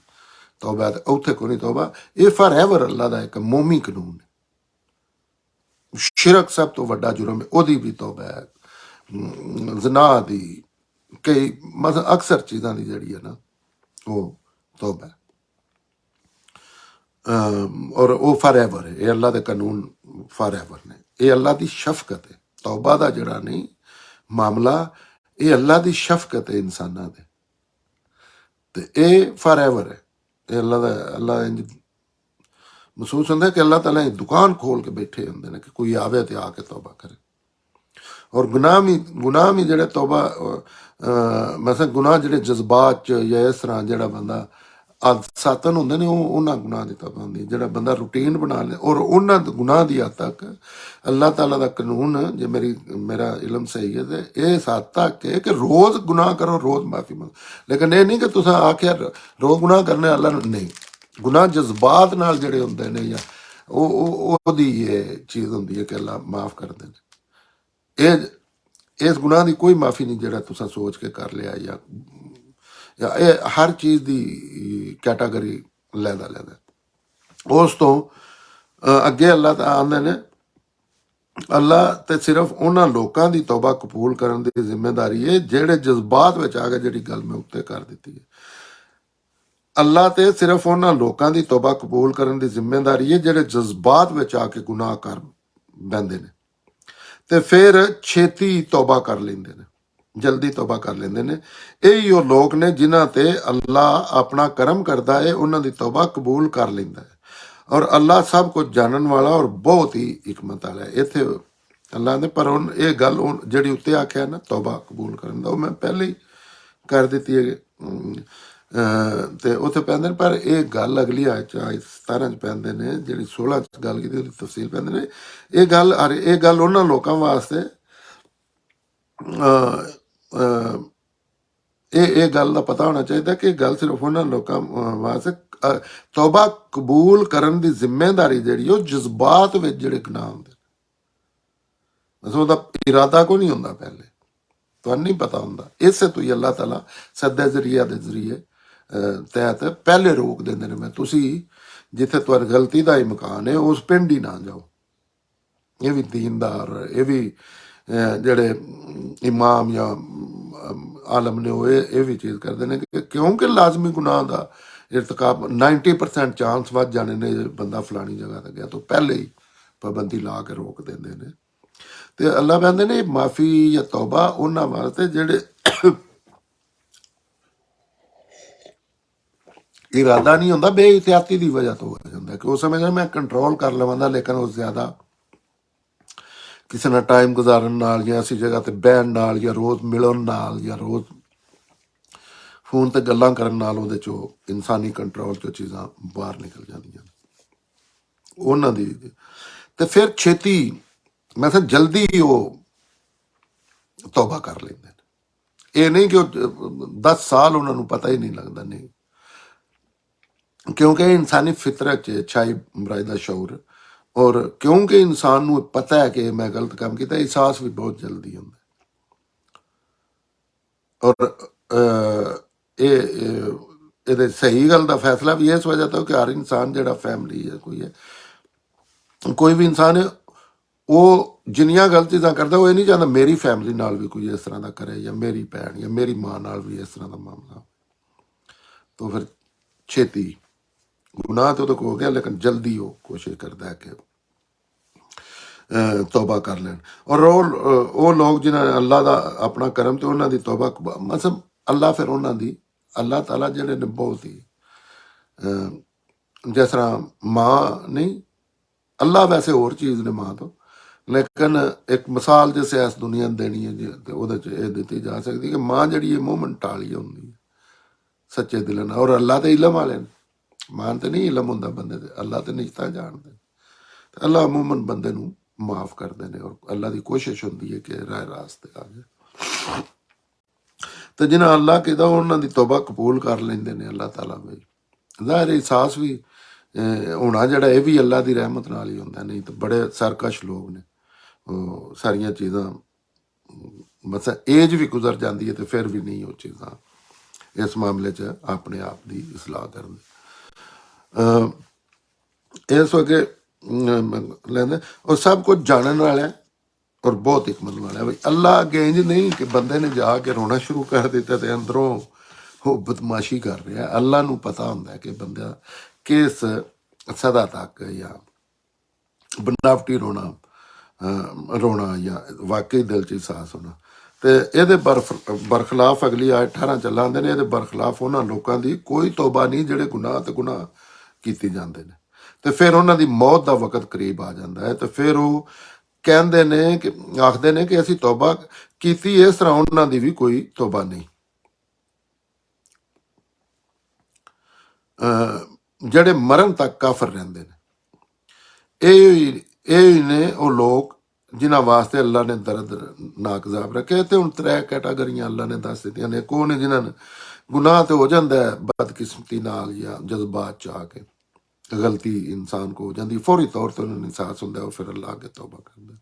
ਤੌਬਾ ਤੇ ਉੱਥੇ ਕੋਈ ਨਹੀਂ ਤੌਬਾ, ਇਹ ਫੋਰਐਵਰ ਅੱਲਾ ਦਾ ਇੱਕ ਮੋਮੀ ਕਾਨੂੰਨ ਹੈ। शिरक सब तो वड्डा जुर्म है, ओदी भी तौबा है, जना दी कई मतलब अक्सर चीज़ां दी जड़ी है ना वो तौबा है। और वो फॉरएवर है, ये अल्लाह दे कानून फॉरएवर ने, ये अल्लाह दी शफकत है। तौबा दा जड़ा नहीं मामला, ये अल्लाह दी शफकत है इंसानां दे ते ये फॉरएवर है। ये अल्लाह इंज महसूस होंगे कि अल्लाह ताला दुकान खोल के बैठे होंगे ने कि कोई आवे तो आके तौबा करे। और गुनाह भी जेडे तौबा मतलब गुनाह जेडे जज्बात च या इस तरह जेड़ा बंदा आदसातन होंगे ने उन्होंने गुनाह की तौबा होंगी। जेड़ा बंदा रूटीन बना ले और उन्होंने गुनाह की हद तक अल्लाह ताला का कानून जे मेरा इलम सही है तो इस हद तक है कि रोज़ गुनाह करो, रोज़ माफ़ी मंगो। लेकिन ये नहीं कि तुस आख्या रोज़ गुनाह करने अल्लाह नहीं, गुनाह जज्बात नाल जिहड़े हुंदे ने या ओहदी ये चीज़ हुंदी है कि अल्लाह माफ़ कर दे। इस गुनाह की कोई माफ़ी नहीं जिहड़ा तुसां सोच के कर लिया या हर चीज़ की कैटागरी लैदा उस तो अगे अल्लाह आंदे ने अल्लाह ते सिर्फ उन्हां लोकां दी तौबा कबूल करन दी जिम्मेदारी है जिहड़े जज्बात विच आ गए, जिहड़ी गल मैं उत्ते कर दित्ती है। अल्लाह ते सिर्फ उन्हां लोकां दी तौबा कबूल करन दी जिम्मेदारी है जिहड़े जज्बात विच आके गुनाह कर बैठे ने ते फिर छेती तौबा कर लेंदे ने, जल्दी तौबा कर लेंदे ने। यही वो लोग ने जिन्हां ते अल्लाह अपना करम करदा है, उन्हां दी तौबा कबूल कर लेंदा है। और अल्लाह सब कुछ जानन वाला और बहुत ही हिकमत वाला है। इत्थे अल्लाह ने पर हुण ये गल जिहड़ी उत्ते आख्या ना तौबा कबूल करन दा, मैं पहले ही कर दित्ती है ते उत्थे पैंदे ने। पर ये गल अगली आयत 17 च पैंदे ने, जिहड़ी 16 च गल कीती ओहदी तफसील पैंदे ने। ये गल उन्हां लोकां वास्ते ये गल का पता होना चाहिए कि गल सिर्फ उन्होंने लोगों वास्ते तौबा कबूल करन दी जिम्मेदारी जिहड़ी ओह जज्बात विच जिहड़े गुनाह हुंदे मतलब ओहदा इरादा को नहीं हुंदा, पहले तो नहीं पता हुंदा। इसे तो ही अल्लाह ताला सद्दे जरिया दे जरिए तहत पहले रोक देंदे ने मैं तुसी जिथे तुहाडी गलती का इम्कान है उस पिंड ही ना जाओ। ये भी दीनदार ये भी जेड़े इमाम या आलम ने ये भी चीज़ करते हैं कि क्योंकि लाजमी गुनाह का इरतकाब 90% चांस वध जाने ने, बंदा फलानी जगह तक गया तो पहले ही पाबंदी ला के रोक देंदे ने। तो अल्लाह कहते ने माफ़ी या तौबा उन्हां वास्ते जेड़े इरादा नहीं होंदा, बेइहतियाती की वजह तो हो जाता है कि उस समय मैं कंट्रोल कर लवांगा लेकिन उस ज़्यादा किसी ने टाइम गुजारन नाल या ऐसी जगह ते बहन नाल या रोज़ मिलन नाल या रोज़ फोन ते गल्लां करन नाल उहदे चों इंसानी कंट्रोल चों चीज़ां बाहर निकल जांदियां। ਉਹਨਾਂ ਦੀ। ਤੇ ਫਿਰ ਛੇਤੀ ਮੈਂ ਕਿਹਾ ਜਲਦੀ ਉਹ ਤੌਬਾ ਕਰ ਲੈਂਦੇ ਨੇ। ਇਹ ਨਹੀਂ ਕਿ ਉਹ 10 ਸਾਲ ਉਹਨਾਂ ਨੂੰ ਪਤਾ ਹੀ ਨਹੀਂ ਲੱਗਦਾ, ਨਹੀਂ, ਕਿਉਂਕਿ ਇਨਸਾਨੀ ਫਿਤਰਤ 'ਚ ਅੱਛਾਈ ਬੁਰਾਈ ਦਾ ਸ਼ੌਰ, ਔਰ ਕਿਉਂਕਿ ਇਨਸਾਨ ਨੂੰ ਪਤਾ ਹੈ ਕਿ ਮੈਂ ਗਲਤ ਕੰਮ ਕੀਤਾ, ਅਹਿਸਾਸ ਵੀ ਬਹੁਤ ਜਲਦੀ ਹੁੰਦਾ। ਔਰ ਇਹਦੇ ਸਹੀ ਗੱਲ ਦਾ ਫੈਸਲਾ ਵੀ ਇਸ ਵਜ੍ਹਾ ਤੋਂ ਕਿ ਹਰ ਇਨਸਾਨ ਜਿਹੜਾ ਫੈਮਿਲੀ ਹੈ ਕੋਈ ਵੀ ਇਨਸਾਨ ਹੈ, ਉਹ ਜਿੰਨੀਆਂ ਗਲਤੀਆਂ ਕਰਦਾ ਉਹ ਇਹ ਨਹੀਂ ਚਾਹੁੰਦਾ ਮੇਰੀ ਫੈਮਿਲੀ ਨਾਲ ਵੀ ਕੋਈ ਇਸ ਤਰ੍ਹਾਂ ਦਾ ਕਰੇ, ਜਾਂ ਮੇਰੀ ਭੈਣ ਜਾਂ ਮੇਰੀ ਮਾਂ ਨਾਲ ਵੀ ਇਸ ਤਰ੍ਹਾਂ ਦਾ ਮਾਮਲਾ। ਤਾਂ ਫਿਰ ਛੇਤੀ ਗੁਨਾਹ तो हो गया, लेकिन जल्दी वो कोशिश करता है कि तौबा कर लें। और वो लोग जिन्हें अल्लाह का अपना करम तो उन्होंने तौबा मतलब अल्लाह फिर उन्होंने अल्लाह ताला जिहड़े ने बहुत ही जिस तरह माँ नहीं, अल्लाह वैसे होर चीज़ ने माँ तो, लेकिन एक मिसाल जैसे इस दुनिया देनी है जी, तो वो दी जा सकती कि माँ जी मूवमेंट टाली होंगी सच्चे दिल नाल। और अल्लाह तो इलम वाले ने, मान तो नहीं इलम होंदा बंदे ते, अल्लाह तो निजता जानते, अल्लाह अमूमन बंदे नूं माफ करते हैं। और अल्लाह की कोशिश होंदी है कि राह रास्ते आ जाए। तो जिन्हें अल्लाह कहता उन्होंने तौबा कबूल कर लेंदे ने अल्लाह ताला भी। ज़ाहिर एहसास भी होना जड़ा ये भी अल्लाह की रहमत नाल ही होंदा, नहीं तो बड़े सरकश लोग ने, सारियां चीज़ां बस एज भी गुजर जाती है तो फिर भी नहीं वो चीज़ां इस मामले च अपने आप की इसलाह करते। इस वगे लेंदे और सब कुछ जानने वाला है और बहुत हिकमत वाला है। भाई अल्लाह अगे इंज नहीं कि बंदे ने जाके रोना शुरू कर दिता तो अंदरों वो बदमाशी कर रहा है। अल्लाह नूं पता होंदा है कि बंदा किस सदा तक या बनावटी रोना रोना या वाकई दिल च एहसास होना। तो ये बरखिलाफ अगली आयत 18 चला आते हैं, ये बरखिलाफ उन्होंने लोगों की कोई तौबा नहीं जिहड़े गुनाह ते गुनाह कीते जांदे ने। तो फिर उन्होंने मौत का वकत करीब आ जाता है, तो फिर वो कहते ने कि आखते ने कि असी तौबा की, इस तरह उन्होंने भी कोई तौबा नहीं। ਜਿਹੜੇ मरण तक काफर रहते हैं, ये ने वो लोग जिन्हों वास्ते अल्लाह ने दर्दनाक अज़ाब रखे। तो हम 3 कैटागरियां अल्लाह ने दस दित्तियां ने। को ने जिन्होंने गुनाह तो हो जाता है बदकिस्मती नाल या जज्बात च आके, गलती इंसान को हो जाती, फौरी तौर पर उन्होंने एहसास होंदा है, फिर अल्लाह के तौबा करते।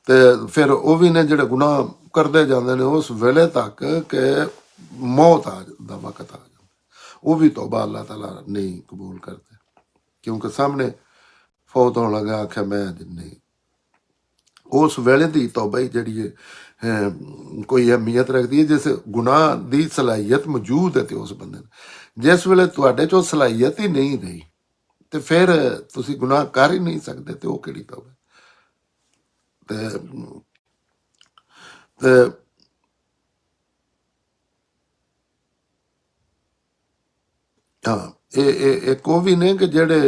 तो फिर वो भी ने जिहड़े गुनाह करते जाते हैं उस वेले तक कि मौत दा वकत आ जाता, वो भी तौबा अल्लाह ताला नहीं कबूल करते, क्योंकि सामने फौत होने लगा आख्या मैं नहीं। उस वेले की तौबा ही जी कोई अहमियत रखती है, जिस गुनाह की सलाहियत मौजूद है तो उस बंदे जिस वेले तुहाडे चो सलाहियत ही नहीं रही तो फिर तुसी गुनाह कर ही नहीं सकते, तो वो किहड़ी तौबा। तो हाँ एक वो भी ने कि जेड़े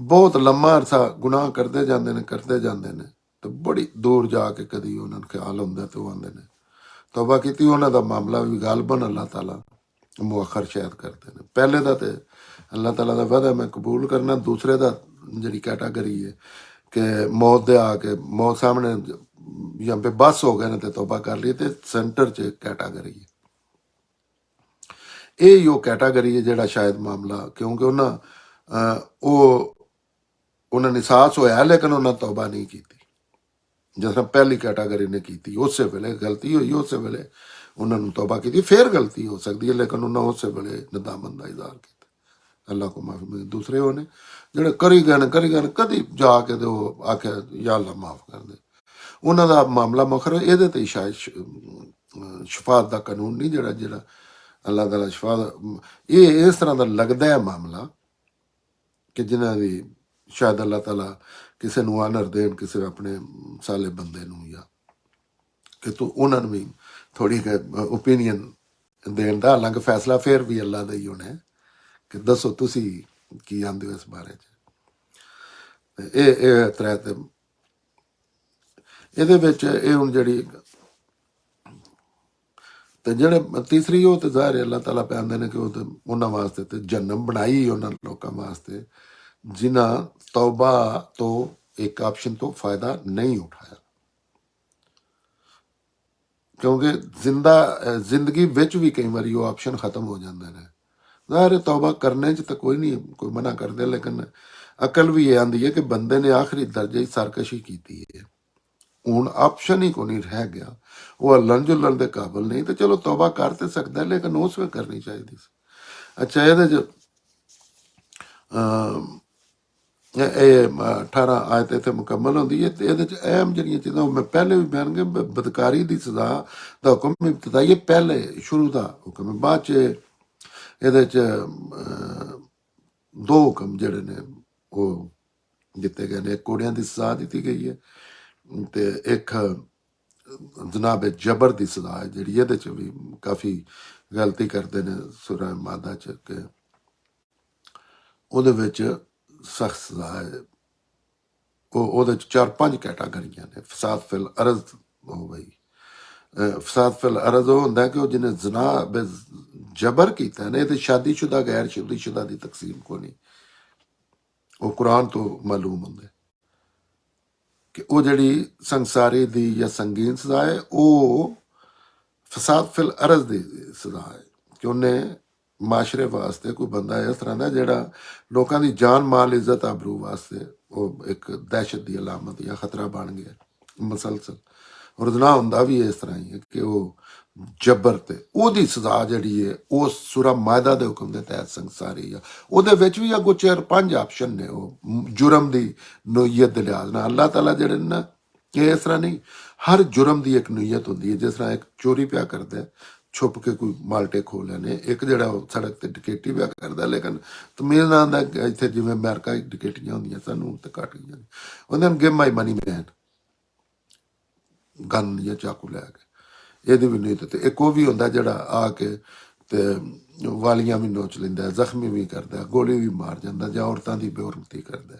बहुत लम्मा अरसा गुनाह करते जाते हैं तो बड़ी दूर जाके कभी उन्होंने ख्याल होंदा तो आते हैं तौबा की, उन्होंने मामला भी गालबन अल्लाह ताला मुअखर शायद करते हैं। पहले का तो अल्लाह ताला का वादा मैं कबूल करना, दूसरे का जी कैटागरी है कि मौत दे आके मौत सामने या पे बस हो गए तो तौबा कर ली, तो सेंटर च कैटागरी है ये वो कैटागरी है जिहड़ा शायद मामला, क्योंकि उन्होंने एहसास होया लेकिन उन्होंने तौबा नहीं की, जिस तरह पहली कैटागरी ने की उस वेले गलती हुई, उस वेले उन्होंने तौबा की, फिर गलती हो सकती है लेकिन उन्होंने उस वेले नदामत का इजहार किया, अल्लाह को माफी मंगी। दूसरे उन्हें जो करी गए कभी जाके तो आख्या या अल्लाह माफ कर दे, उन्होंने मामला मखर ये तो शायद शफात का कानून नहीं जरा जरा अल्लाह ताला शफा ये इस तरह का लगता है मामला कि जिन्हों की शायद अल्लाह ताला किसी को आनर देन, किसी अपने साले बंदे या कि तू उन्होंने भी थोड़ी ओपीनियन देन का, हालांकि फैसला फिर भी अल्लाह का ही होना है कि दसो तुसी की आंदे हो इस बारे ये त्रै ये हुण जी तो जेड़े तीसरी वो तो ज़ाहिर अल्लाह ताला पे आंदे ने कि वो तो उन्होंने वास्ते तो जन्नत बनाई उन्होंने लोगों वास्ते जिन्हें तौबा तो एक ऑप्शन तो फायदा नहीं उठाया, क्योंकि जिंदगी विच भी कई बार वो ऑप्शन खत्म हो जाते हैं। ज़ाहिर है तौबा करने च तो कोई नहीं कोई मना कर दे, लेकिन अकल भी ये आंदी है कि बंदे ने आखिरी दर्जे की सरकशी की है, हूँ ऑप्शन ही को नहीं रह गया, वो हलन जुलन के काबिल नहीं, तो चलो तौबा कर तो सकता है, लेकिन उस वे करनी चाहिए। अच्छा ये 18 आयत इतने मुकम्मल होंगी है, तो ये अहम जड़िया चीज़ा मैं पहले भी बयान कि बदकारी की सजा का हुक्म इब्तदाई है, पहले शुरू का हुक्म है, बाद ये दो हुक्म जड़े ने वो दिते गए ने, एक कोड़ियां की सजा दी गई है, तो एक जनाब जबर की सजा है जी, ये भी काफ़ी गलती करते हैं सूरह मादा च के ਉਹਦੇ ਵਿੱਚ सख्त सजा है। ਉਹਦੇ 'ਚ 4-5 ਕੈਟਾਗਰੀਆਂ ਨੇ। ਫਸਾਦ ਫਿਲ ਅਰਜ਼ ਹੋ ਗਈ, ਫਸਾਦ ਫਿਲ ਅਰਜ਼ ਉਹ ਹੁੰਦਾ ਕਿ ਉਹ ਜਿਹਨੇ ਜ਼ਨਾ ਜਬਰ ਕੀਤਾ ਨੇ, ਤੇ ਸ਼ਾਦੀशुदा गैर शादीशुदा ਦੀ ਤਕਸੀਮ ਕੋ ਨਹੀਂ, ਉਹ ਕੁਰਾਨ ਤੋਂ ਮਾਲੂਮ ਹੁੰਦਾ ਕਿ ਉਹ ਜਿਹੜੀ ਸੰਸਾਰੀ ਦੀ ਜਾਂ ਸੰਗੀਨ ਸਜ਼ਾ ਹੈ, ਉਹ ਫਸਾਦ ਫਿਲ ਅਰਜ਼ ਦੀ ਸਜ਼ਾ ਹੈ ਕਿ ਉਹਨੇ ਮਾਸ਼ਰੇ ਵਾਸਤੇ ਕੋਈ ਬੰਦਾ ਇਸ ਤਰ੍ਹਾਂ ਦਾ ਜਿਹੜਾ ਲੋਕਾਂ ਦੀ ਜਾਨ ਮਾਲ ਇੱਜ਼ਤ ਆਬਰੂ ਵਾਸਤੇ ਉਹ ਇੱਕ ਦਹਿਸ਼ਤ ਦੀ ਅਲਾਮਤ ਜਾਂ ਖਤਰਾ ਬਣ ਗਿਆ ਮਸਲਸਲ। ਔਰ ਜ਼ਨਾ ਹੁੰਦਾ ਵੀ ਇਸ ਤਰ੍ਹਾਂ ਹੀ ਹੈ ਕਿ ਉਹ ਜਬਰ ਤੇ ਉਹਦੀ ਸਜ਼ਾ ਜਿਹੜੀ ਹੈ ਉਹ ਸੂਰਾ ਮਾਇਦਾ ਦੇ ਹੁਕਮ ਦੇ ਤਹਿਤ ਸੰਸਾਰੀ ਆ। ਉਹਦੇ ਵਿੱਚ ਵੀ ਅੱਗੋਂ 4-5 ਆਪਸ਼ਨ ਨੇ ਉਹ ਜੁਰਮ ਦੀ ਨੋਈਅਤ ਦੇ ਲਿਹਾਜ਼ ਨਾਲ। ਅੱਲਾਹ ਤਾਲਾ ਜਿਹੜੇ ਨੇ ਨਾ, ਇਹ ਇਸ ਤਰ੍ਹਾਂ ਨਹੀਂ, ਹਰ ਜੁਰਮ ਦੀ ਇੱਕ ਨੋਈਅਤ ਹੁੰਦੀ ਹੈ। ਜਿਸ ਤਰ੍ਹਾਂ ਇੱਕ ਚੋਰੀ ਪਿਆ ਕਰਦਾ ਛੁਪ ਕੇ ਕੋਈ ਮਾਲਟੇ ਖੋਹ ਲੈਣੇ, ਇੱਕ ਜਿਹੜਾ ਉਹ ਸੜਕ ਤੇ ਡਕੈਤੀ ਪਿਆ ਕਰਦਾ, ਲੇਕਿਨ ਤਮੀਜ਼ ਨਾਲ ਦਾ ਇੱਥੇ ਜਿਵੇਂ ਅਮਰੀਕਾ ਡਕੈਤੀਆਂ ਹੁੰਦੀਆਂ ਸਾਨੂੰ ਤੇ ਘੱਟ ਗਈਆਂ ਨੇ, ਉਹਨਾਂ ਨੂੰ give my money man gun ਜਾਂ ਚਾਕੂ ਲੈ ਕੇ, ਇਹਦੀ ਵੀ ਨਹੀਂ। ਤੇ ਇੱਕ ਉਹ ਵੀ ਹੁੰਦਾ ਜਿਹੜਾ ਆ ਕੇ ਤੇ ਵਾਲੀਆਂ ਵੀ ਨੋਚ ਲੈਂਦਾ, ਜ਼ਖਮੀ ਵੀ ਕਰਦਾ, ਗੋਲੀ ਵੀ ਮਾਰ ਜਾਂਦਾ, ਜਾਂ ਔਰਤਾਂ ਦੀ ਬੇਹਰਮਤੀ ਕਰਦਾ,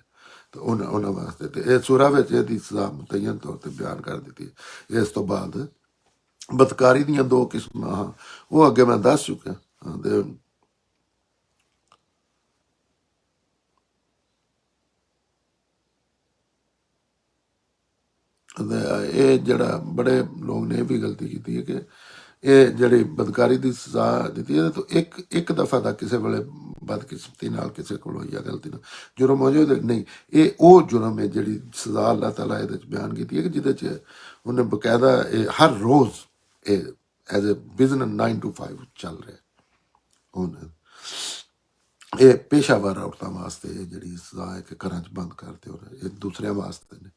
ਤੇ ਉਹਨਾਂ ਵਾਸਤੇ ਤੇ ਇਹ ਸੂਰਾ ਵਿੱਚ ਇਹਦੀ ਸਜ਼ਾ ਮੁਤੱਯਨ ਤੌਰ ਤੇ ਬਿਆਨ ਕਰ ਦਿੱਤੀ। ਇਸ ਤੋਂ ਬਾਅਦ ਬਦਕਾਰੀ ਦੀਆਂ ਦੋ ਕਿਸਮਾਂ ਹਾਂ, ਉਹ ਅੱਗੇ ਮੈਂ ਦੱਸ ਚੁੱਕਿਆ ਹਾਂ। ਤੇ ਇਹ ਜਿਹੜਾ ਬੜੇ ਲੋਕ ਨੇ ਇਹ ਵੀ ਗਲਤੀ ਕੀਤੀ ਹੈ ਕਿ ਇਹ ਜਿਹੜੀ ਬਦਕਾਰੀ ਦੀ ਸਜ਼ਾ ਦਿੱਤੀ ਇਹਦੇ ਤੋਂ ਇੱਕ ਦਫਾ ਦਾ ਕਿਸੇ ਵੇਲੇ ਬਦਕਿਸਮਤੀ ਨਾਲ ਕਿਸੇ ਕੋਲ ਹੋਈ ਜਾਂ ਗਲਤੀ ਨਾਲ ਜੁਰਮ ਹੋ ਜਾਏ ਨਹੀਂ, ਇਹ ਉਹ ਜੁਰਮ ਹੈ ਜਿਹੜੀ ਸਜ਼ਾ ਅੱਲਾਹ ਤਾਲਾ ਇਹਦੇ 'ਚ ਬਿਆਨ ਕੀਤੀ ਹੈ ਕਿ ਜਿਹਦੇ 'ਚ ਉਹਨੇ ਬਕਾਇਦਾ ਇਹ ਹਰ ਰੋਜ਼ ਇਹ ਐਜ਼ ਏ ਬਿਜ਼ਨਸ 9 to 5 ਚੱਲ ਰਿਹਾ ਹੁਣ। ਇਹ ਪੇਸ਼ਾਵਰ ਔਰਤਾਂ ਵਾਸਤੇ ਇਹ ਜਿਹੜੀ ਸਜ਼ਾ ਹੈ ਕਿ ਘਰਾਂ 'ਚ ਬੰਦ ਕਰ ਦਿਓ, ਇਹ ਦੂਸਰਿਆਂ ਵਾਸਤੇ ਨੇ।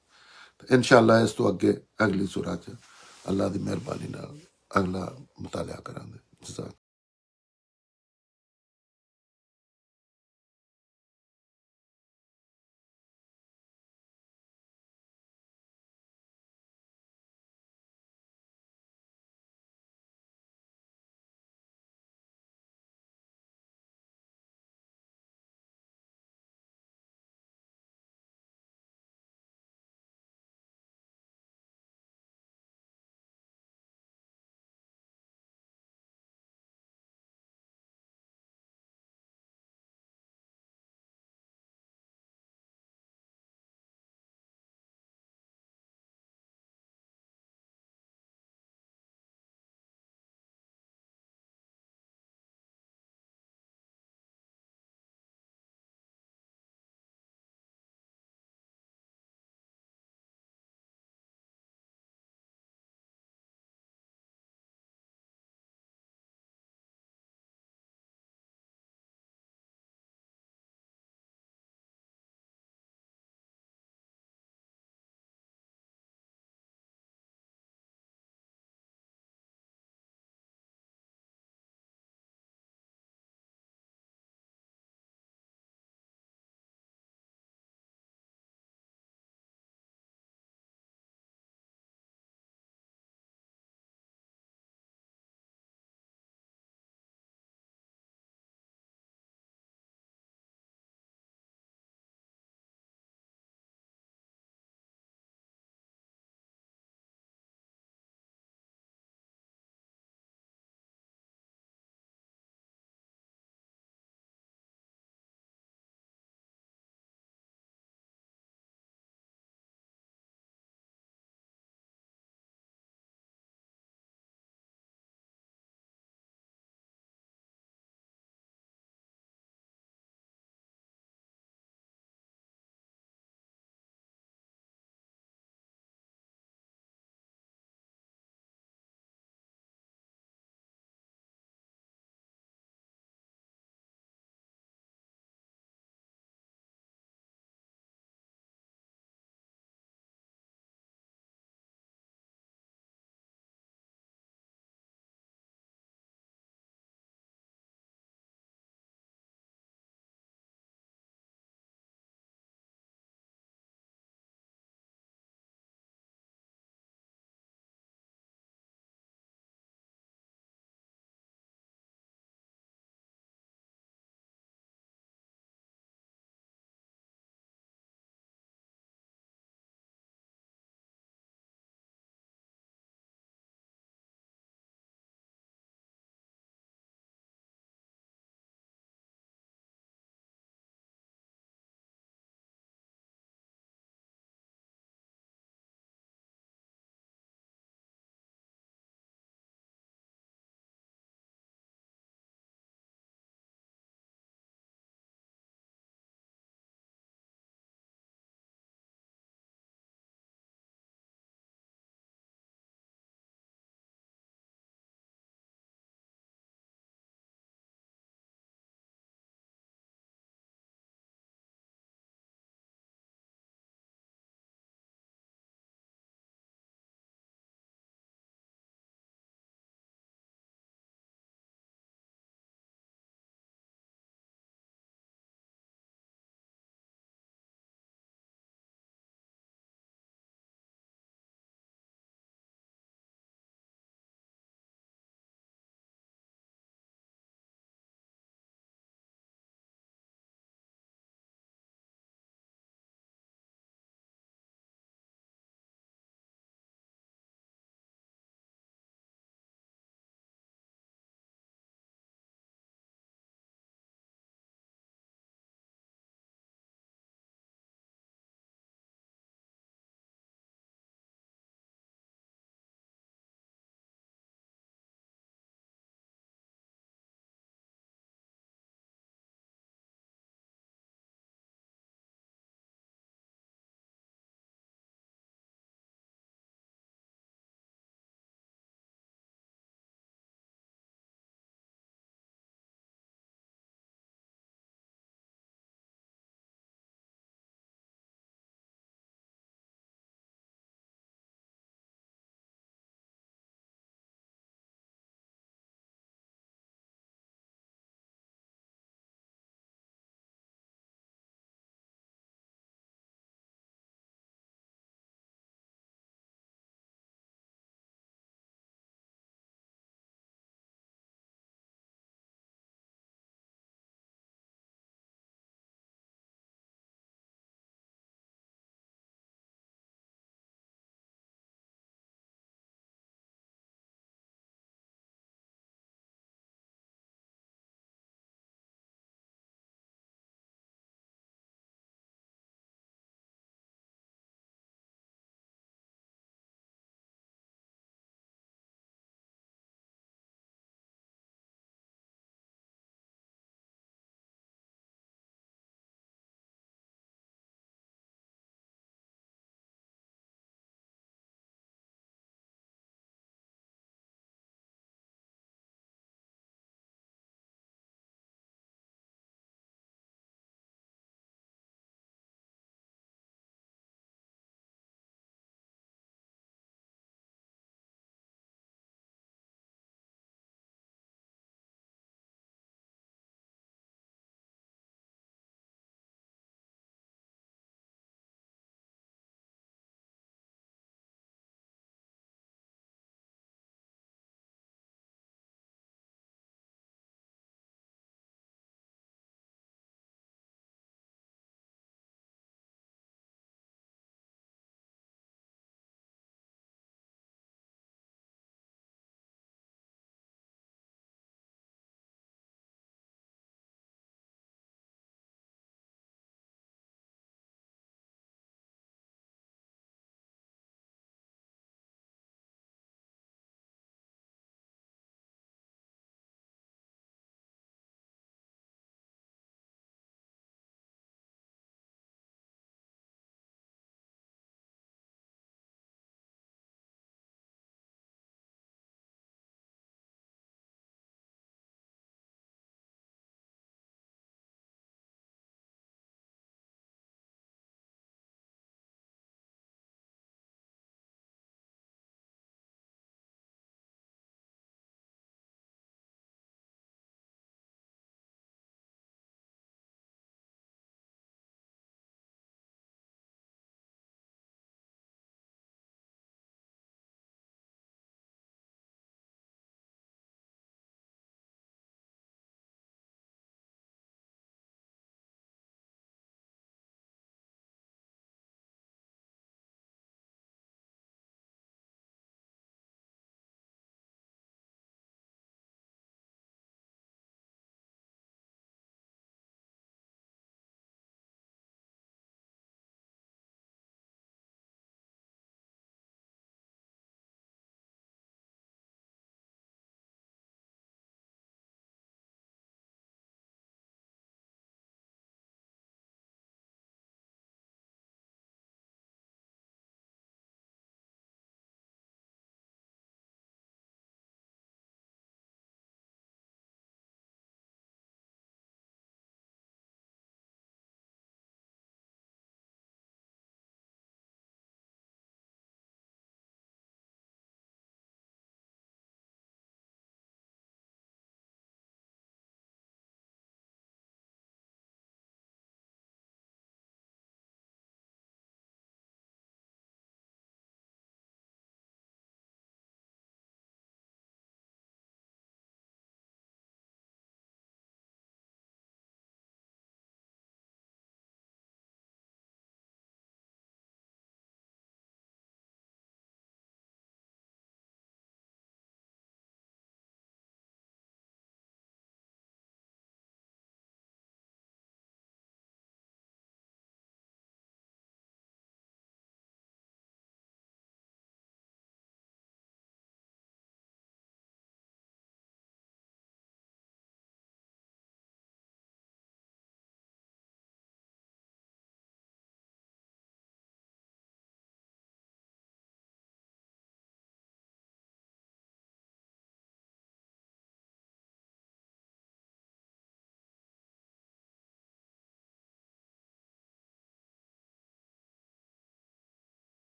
इंशाअल्लाह इस तो अगे अगली सूरत अल्लाह की मेहरबानी नाल अगला मुतालिया करांगे। जज़ाक